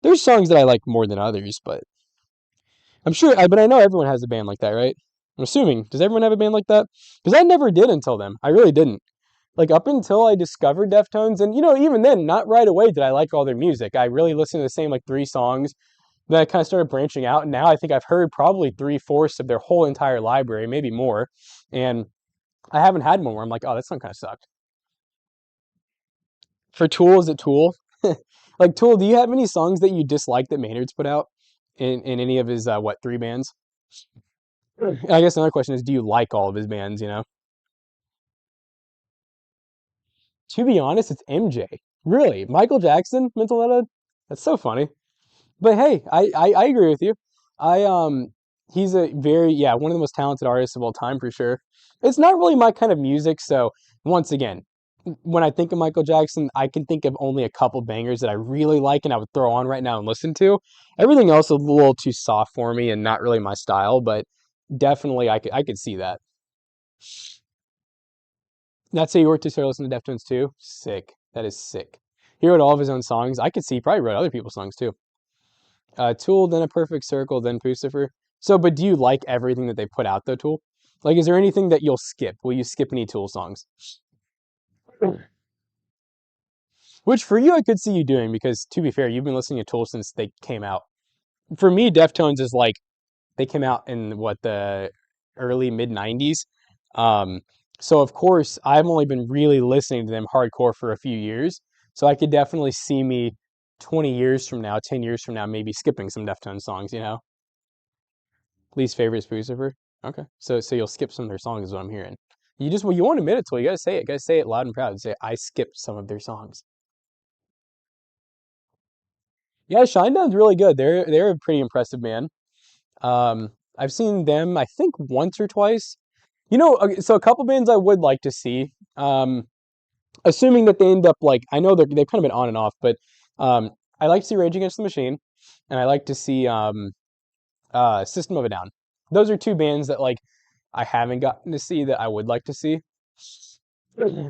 There's songs that I like more than others, but but I know everyone has a band like that, right? I'm assuming. Does everyone have a band like that? Because I never did until them. I really didn't. Like up until I discovered Deftones, and even then, not right away did I like all their music. I really listened to the same like three songs. Then I kind of started branching out, and now I think I've heard probably three-fourths of their whole entire library, maybe more. And I haven't had one where I'm like, oh, that song kind of sucked. For Tool, is it Tool? Like Tool, do you have any songs that you dislike that Maynard's put out in any of his three bands? I guess another question is, do you like all of his bands? To be honest, it's MJ. Really, Michael Jackson, Mental Metadone. That's so funny. But hey, I agree with you. I he's a very one of the most talented artists of all time for sure. It's not really my kind of music, so once again, when I think of Michael Jackson, I can think of only a couple bangers that I really like and I would throw on right now and listen to. Everything else is a little too soft for me and not really my style, but definitely I could see that. That's how you work to start listening to Deftones too. Sick. That is sick. He wrote all of his own songs. I could see he probably wrote other people's songs too. Tool, then A Perfect Circle, then Pucifer. So, but do you like everything that they put out though, Tool? Like, is there anything that you'll skip? Will you skip any Tool songs? Which for you, I could see you doing because, to be fair, you've been listening to Tool since they came out. For me, Deftones is like they came out in what the early mid '90s. Um, so of course, I've only been really listening to them hardcore for a few years. So I could definitely see me 20 years from now, 10 years from now, maybe skipping some Deftones songs. Least favorite is Pucifer. Okay, so you'll skip some of their songs, is what I'm hearing. You won't admit it, so you gotta say it. You gotta say it loud and proud. Say I skipped some of their songs. Yeah, Shinedown's really good. They're a pretty impressive band. I've seen them, I think, once or twice. Okay, so a couple bands I would like to see. Assuming that they end up like I know they've kind of been on and off, but I like to see Rage Against the Machine, and I like to see System of a Down. Those are two bands that like I haven't gotten to see that I would like to see.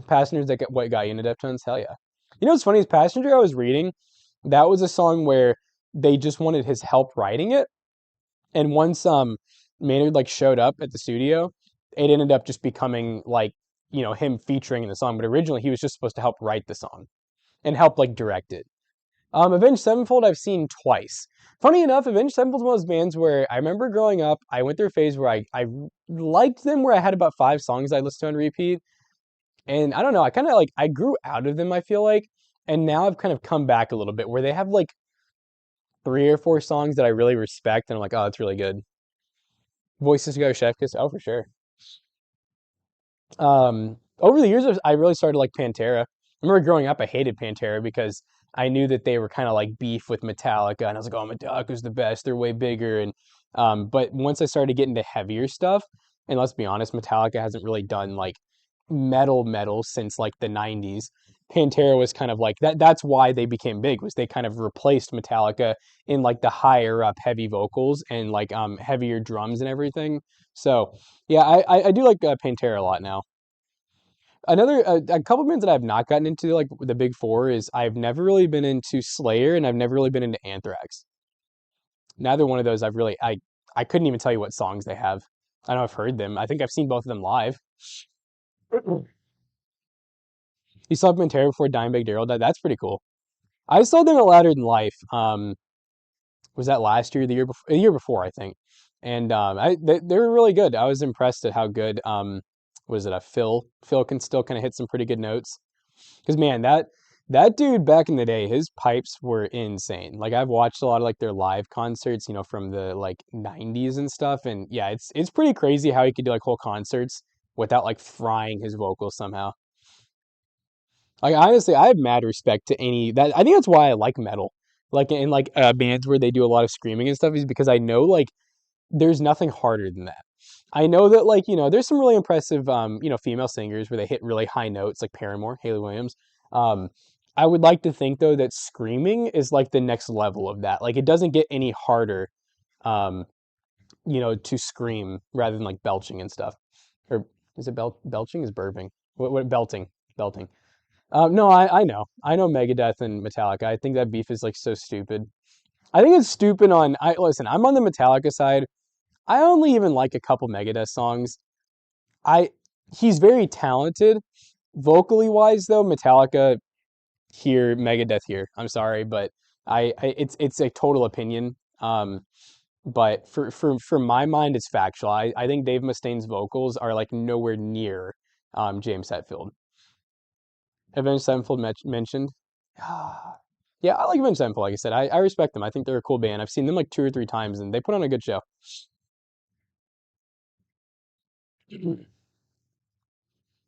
Passengers that get what got you into Deftones? Hell yeah. What's funny is Passenger I was reading, that was a song where they just wanted his help writing it. And once Maynard like showed up at the studio, it ended up just becoming like, him featuring in the song. But originally he was just supposed to help write the song and help like direct it. Avenged Sevenfold I've seen twice. Funny enough, Avenged Sevenfold's one of those bands where I remember growing up, I went through a phase where I liked them where I had about 5 songs I listened to on repeat. And I don't know, I kind of like I grew out of them, I feel like, and now I've kind of come back a little bit where they have like 3 or 4 songs that I really respect and I'm like, oh, it's really good. Voices Go Chef Kiss. Oh, for sure. Over the years, I really started like Pantera. I remember growing up, I hated Pantera because I knew that they were kind of like beef with Metallica, and I was like, "Oh, Metallica's the best. They're way bigger." And but once I started getting to heavier stuff, and let's be honest, Metallica hasn't really done like metal since like the '90s. Pantera was kind of like that. That's why they became big, was they kind of replaced Metallica in like the higher up heavy vocals and like heavier drums and everything. So yeah, I do like Pantera a lot now. Another a couple bands that I've not gotten into like the big four is I've never really been into Slayer and I've never really been into Anthrax. Neither one of those I couldn't even tell you what songs they have. I know I've heard them. I think I've seen both of them live. You saw Pantera before Dimebag Darrell died. That's pretty cool. I saw them at Louder Than Life. Was that last year, the year before, the year before, I think. And they were really good. I was impressed at how good was it a Phil? Phil can still kind of hit some pretty good notes. Because man, that dude back in the day, his pipes were insane. Like I've watched a lot of like their live concerts, from the like '90s and stuff, and yeah, it's pretty crazy how he could do like whole concerts without like frying his vocals somehow. Like honestly, I have mad respect to any that. I think that's why I like metal. Like in like bands where they do a lot of screaming and stuff, is because I know like there's nothing harder than that. I know that like, there's some really impressive female singers where they hit really high notes like Paramore, Hayley Williams. Um I would like to think though that screaming is like the next level of that. Like it doesn't get any harder um to scream rather than like belching and stuff. Or is it belching is burping. What belting? Belting. No, I know Megadeth and Metallica. I think that beef is like so stupid. I think it's stupid on I listen, I'm on the Metallica side. I only even like a couple Megadeth songs. I He's very talented. Vocally wise though, Metallica here, Megadeth here. I'm sorry, but it's a total opinion. But for my mind it's factual. I think Dave Mustaine's vocals are like nowhere near James Hetfield. Avenged Sevenfold mentioned. Yeah, I like Avenged Sevenfold. Like I said, I respect them. I think they're a cool band. I've seen them like 2 or 3 times, and they put on a good show.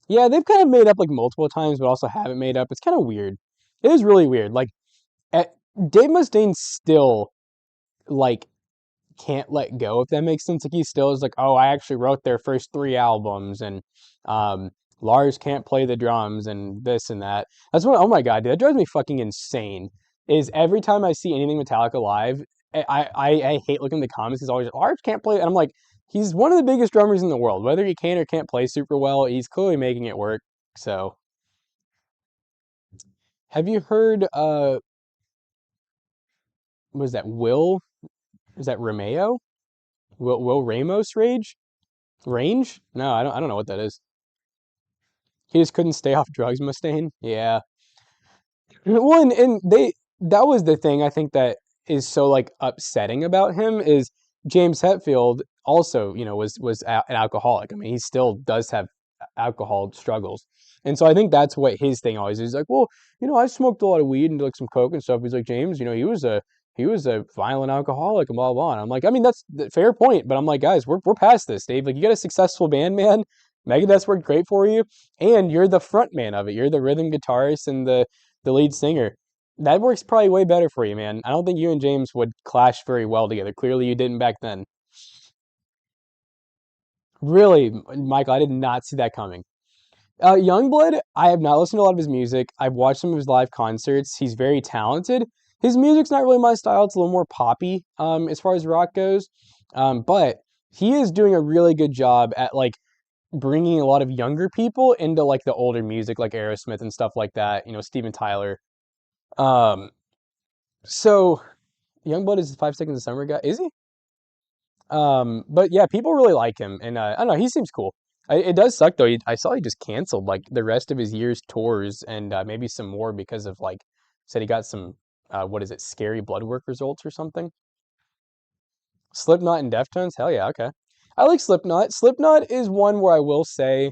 Yeah, they've kind of made up like multiple times, but also haven't made up. It's kind of weird. It is really weird. Like, eh, Dave Mustaine still like can't let go, if that makes sense. Like he still is like, oh, I actually wrote their first 3 albums, and um, Lars can't play the drums, and this and that. That's what. Oh my god, dude, that drives me fucking insane. Is every time I see anything Metallica live, I hate looking at the comments. He's always Lars can't play, and I'm like, he's one of the biggest drummers in the world. Whether he can or can't play super well, he's clearly making it work. So, have you heard? Was that Will? Is that Romeo? Will Ramos Rage? Range? No, I don't know what that is. He just couldn't stay off drugs, Mustaine. Yeah. Well, and that was the thing I think that is so like upsetting about him is James Hetfield also, an alcoholic. I mean, he still does have alcohol struggles. And so I think that's what his thing always is like, well, I smoked a lot of weed and like some coke and stuff. He's like, James, he was a violent alcoholic and blah blah. And I'm like, I mean, that's the fair point, but I'm like, guys, we're past this, Dave. Like, you got a successful band, man. Megadeth's worked great for you, and you're the front man of it. You're the rhythm guitarist and the lead singer. That works probably way better for you, man. I don't think you and James would clash very well together. Clearly, you didn't back then. Really, Michael, I did not see that coming. Youngblood, I have not listened to a lot of his music. I've watched some of his live concerts. He's very talented. His music's not really my style. It's a little more poppy, as far as rock goes. But he is doing a really good job at like bringing a lot of younger people into like the older music, like Aerosmith and stuff like that. Steven Tyler. Um, so Youngblood is the 5 Seconds of Summer guy. Is he? But yeah, people really like him, and I don't know. He seems cool. It does suck though. I saw he just canceled like the rest of his year's tours and maybe some more because of like said he got some what is it, scary blood work results or something. Slipknot and Deftones. Hell yeah, okay. I like Slipknot. Slipknot is one where I will say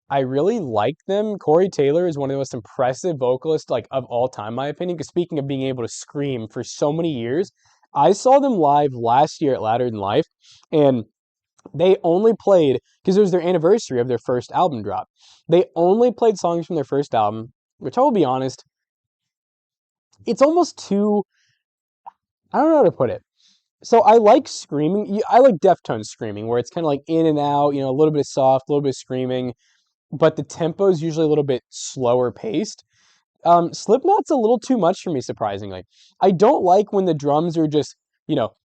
I really like them. Corey Taylor is one of the most impressive vocalists like of all time, in my opinion. Because speaking of being able to scream for so many years, I saw them live last year at Louder Than Life, and They only played, because it was their anniversary of their first album drop. They only played songs from their first album, which I will be honest, it's almost too, I don't know how to put it. So I like screaming. I like Deftones screaming, where it's kind of like in and out, a little bit of soft, a little bit of screaming, but the tempo is usually a little bit slower paced. Slipknot's a little too much for me, surprisingly. I don't like when the drums are just, you know,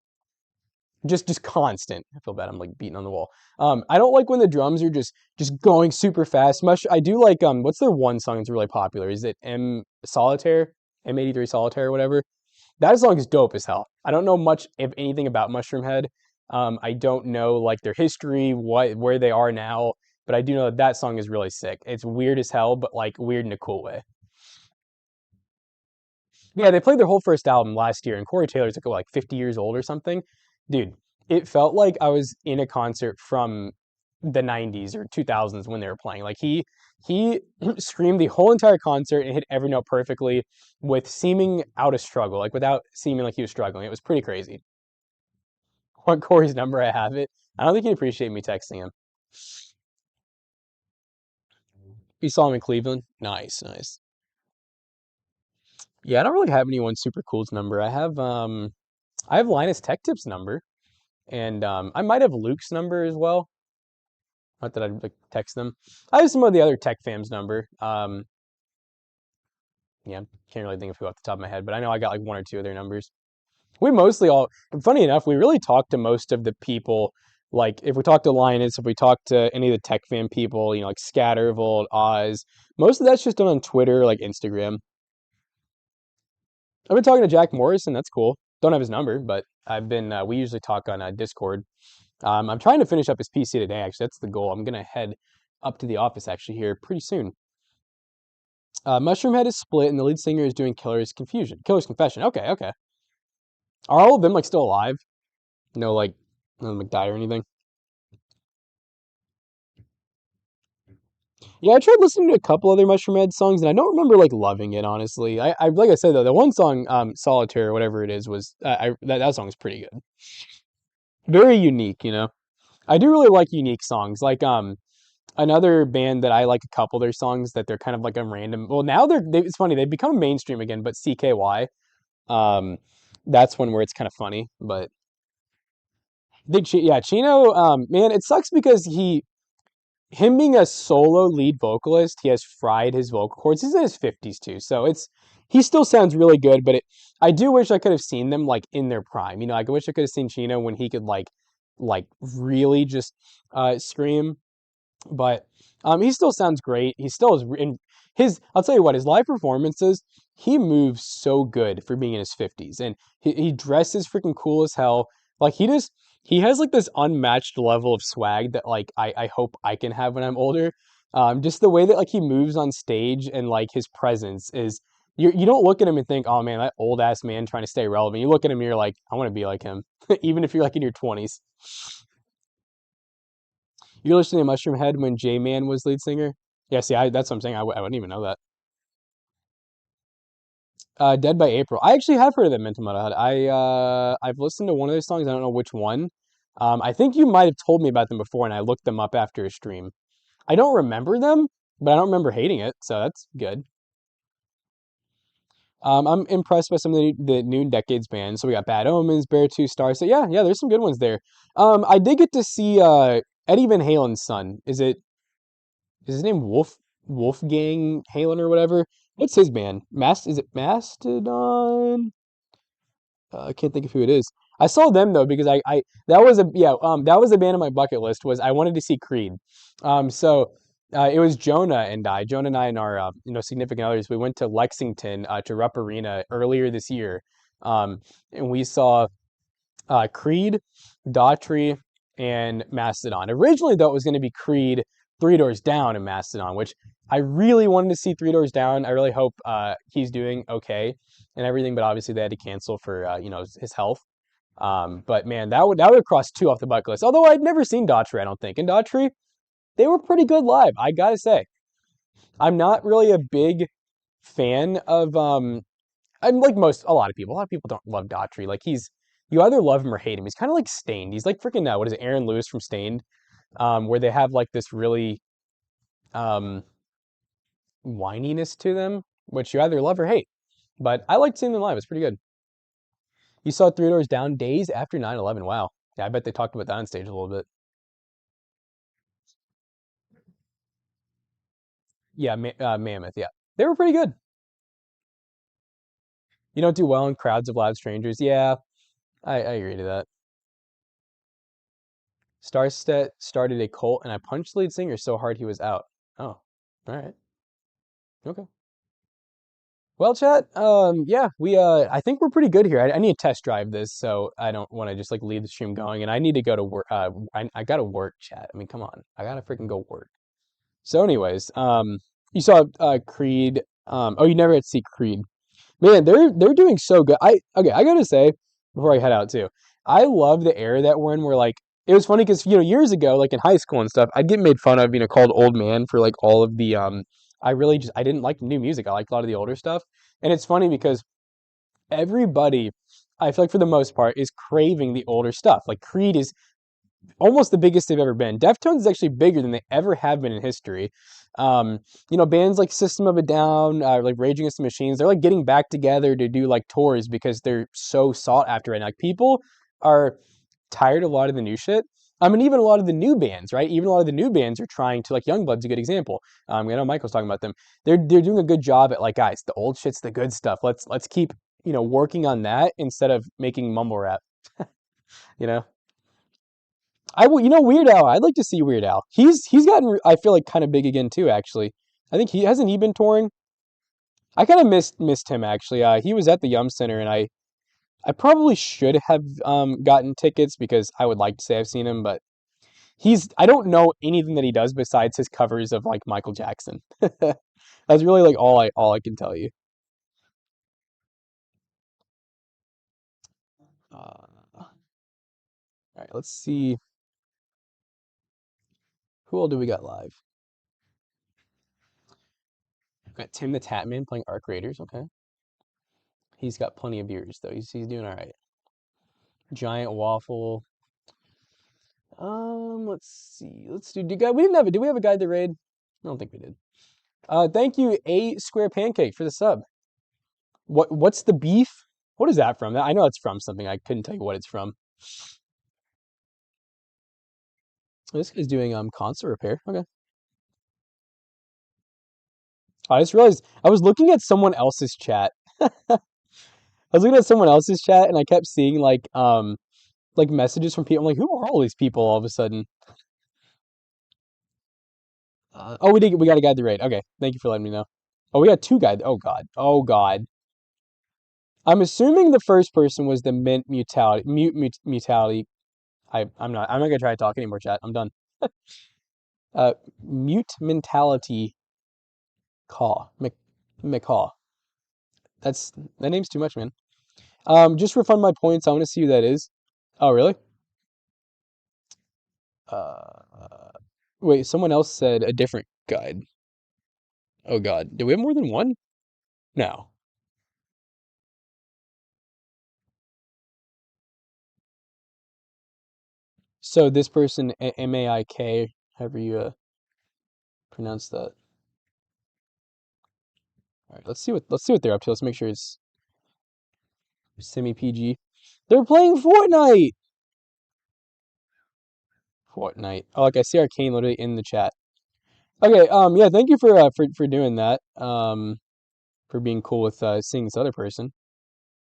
just constant. I feel bad. I'm like beating on the wall. I don't like when the drums are just going super fast. Much. I do like what's their one song that's really popular? Is it M Solitaire, M83 Solitaire, or whatever? That song is dope as hell. I don't know much, if anything, about Mushroomhead. I don't know like their history, where they are now, but I do know that that song is really sick. It's weird as hell, but like weird in a cool way. Yeah, they played their whole first album last year, and Corey Taylor's like 50 years old or something. Dude, it felt like I was in a concert from the 90s or 2000s when they were playing. Like he screamed the whole entire concert and hit every note perfectly with seeming out of struggle, like without seeming like he was struggling. It was pretty crazy. Want Corey's number? I have it. I don't think he'd appreciate me texting him. You saw him in Cleveland? Nice, nice. Yeah, I don't really have anyone super cool's number. I have Linus Tech Tip's number. And I might have Luke's number as well. Not that I'd like text them. I have some of the other Tech fams number. Yeah, can't really think of who off the top of my head, but I know I got like one or two of their numbers. We mostly all, funny enough, we really talked to most of the people. Like if we talk to Linus, if we talk to any of the Tech fan people, like Scattervolt, Oz, most of that's just done on Twitter, like Instagram. I've been talking to Jack Morrison. That's cool. Don't have his number, but I've been. We usually talk on Discord. I'm trying to finish up his PC today. Actually, that's the goal. I'm gonna head up to the office actually here pretty soon. Mushroomhead is split, and the lead singer is doing Killer's Confession. Okay, okay. Are all of them like still alive? No, like no McDie or anything. Yeah, I tried listening to a couple other Mushroomhead songs, and I don't remember like loving it. Honestly, I like I said though, the one song, Solitaire or whatever it is, was that song is pretty good. Very unique. I do really like unique songs. Like another band that I like a couple of their songs that they're kind of like a random. Well, now it's funny they've become mainstream again, but CKY. Um, that's one where it's kind of funny. But yeah, Chino. Man, it sucks because him being a solo lead vocalist, he has fried his vocal cords. He's in his 50s too, so he still sounds really good. But I do wish I could have seen them like in their prime. I wish I could have seen Chino when he could like really just scream. But he still sounds great. He still is in his. I'll tell you what, his live performances. He moves so good for being in his 50s, and he dresses freaking cool as hell. Like he has like this unmatched level of swag that like I hope I can have when I'm older. Just the way that like he moves on stage and like his presence is. You don't look at him and think, oh man, that old ass man trying to stay relevant. You look at him and you're like, I want to be like him, even if you're like in your 20s. You're listening to Mushroom Head when J Man was lead singer? Yeah, see, that's what I'm saying. I wouldn't even know that. Dead by April. I actually have heard of them, Mental Metalhead. I've listened to one of their songs. I don't know which one. I think you might have told me about them before, and I looked them up after a stream. I don't remember them, but I don't remember hating it, so that's good. I'm impressed by some of the new Decades bands. So we got Bad Omens, Bear Two Stars. So yeah, there's some good ones there. I did get to see Eddie Van Halen's son. Is his name Wolfgang Halen or whatever? What's his band? Is it Mastodon? I can't think of who it is. I saw them though because I that was a yeah that was a band on my bucket list was I wanted to see Creed. So it was Jonah and I and our significant others. We went to Lexington to Rupp Arena earlier this year, and we saw Creed, Daughtry, and Mastodon. Originally, though, it was going to be Creed, Three Doors Down, and Mastodon, which I really wanted to see Three Doors Down. I really hope he's doing okay and everything, but obviously they had to cancel for his health. But man, that would cross two off the bucket list. Although I'd never seen Daughtry, I don't think. And Daughtry, they were pretty good live. I gotta say, I'm not really a big fan of I'm like a lot of people. A lot of people don't love Daughtry. Like you either love him or hate him. He's kind of like Stained. He's like freaking what is it, Aaron Lewis from Stained, where they have like this really um, whininess to them, which you either love or hate. But I liked seeing them live. It's pretty good. You saw Three Doors Down days after 9/11. Wow. Yeah, I bet they talked about that on stage a little bit. Yeah, Mammoth. Yeah, they were pretty good. You don't do well in crowds of loud strangers. Yeah, I agree to that. Starset started a cult, and I punched the lead singer so hard he was out. Oh, all right. Okay. Well, chat, yeah, I think we're pretty good here. I need to test drive this, so I don't want to just like leave the stream going, and I need to go to work. I gotta work, chat. I mean, come on, I gotta freaking go work. So, anyways, you saw Creed. Oh, you never had to see Creed. Man, they're doing so good. I gotta say before I head out too, I love the era that we're in. Where like it was funny because years ago, like in high school and stuff, I'd get made fun of, called old man for like all of the I didn't like new music. I liked a lot of the older stuff, and it's funny because everybody, I feel like for the most part, is craving the older stuff. Like Creed is almost the biggest they've ever been. Deftones is actually bigger than they ever have been in history. Bands like System of a Down, like Rage Against the Machines, they're like getting back together to do like tours because they're so sought after right now. Like people are tired of a lot of the new shit. I mean, even a lot of the new bands, right? Even a lot of the new bands are trying to, like Youngblood's a good example. I know Michael's talking about them. They're doing a good job at like, guys, the old shit's the good stuff. Let's keep working on that instead of making mumble rap. you know. I will, Weird Al. I'd like to see Weird Al. He's gotten, I feel like, kind of big again too. Actually, I think he hasn't he been touring. I kind of missed him actually. He was at the Yum Center, and I probably should have gotten tickets because I would like to say I've seen him, but I don't know anything that he does besides his covers of like Michael Jackson. That's really like all I can tell you. All right, let's see who all do we got live. We've got Tim the Tatman playing Arc Raiders. Okay. He's got plenty of viewers though. He's doing all right. Giant Waffle. Let's see. Let's do. We didn't have it. Did we have a guide to raid? I don't think we did. Thank you, A Square Pancake for the sub. What's the beef? What is that from? I know it's from something. I couldn't tell you what it's from. This guy's doing console repair. Okay. I just realized I was looking at someone else's chat. I was looking at someone else's chat, and I kept seeing like messages from people. I'm like, who are all these people all of a sudden? Oh, we got a guide to raid. Okay, thank you for letting me know. Oh, we got two guides. Oh god. Oh god. I'm assuming the first person was the mint mutality. Mutality. I'm not gonna try to talk anymore, chat. I'm done. Mute mentality. Caw. McCaw. That name's too much, man. Just refund my points. I want to see who that is. Oh, really? Wait, someone else said a different guide. Oh god. Do we have more than one? No. So this person, Maik, however you pronounce that. All right, let's see what they're up to. Let's make sure it's semi PG. They're playing Fortnite. Fortnite. Oh, like I see Arcane literally in the chat. Okay. Yeah. Thank you for doing that. For being cool with seeing this other person.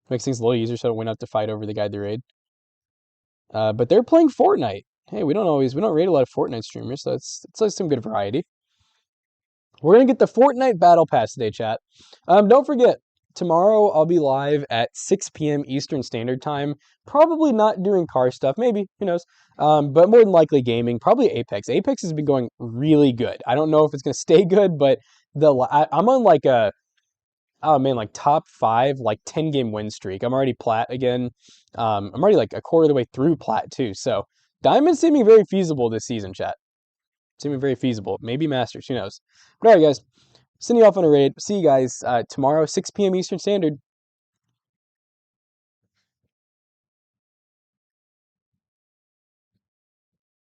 Makes things a little easier, so I don't went out to fight over the guy they raid. But they're playing Fortnite. Hey, we don't raid a lot of Fortnite streamers, so it's like some good variety. We're gonna get the Fortnite Battle Pass today, chat. Don't forget, tomorrow I'll be live at 6 p.m. Eastern Standard Time. Probably not doing car stuff, maybe, who knows? But more than likely gaming, probably Apex. Apex has been going really good. I don't know if it's gonna stay good, but I'm on like a like top 5, like 10-game win streak. I'm already plat again. I'm already like a quarter of the way through plat too. So Diamond's seeming very feasible this season, chat. Seeming very feasible. Maybe Masters, who knows? But all right, guys, sending you off on a raid. See you guys tomorrow, 6 p.m. Eastern Standard.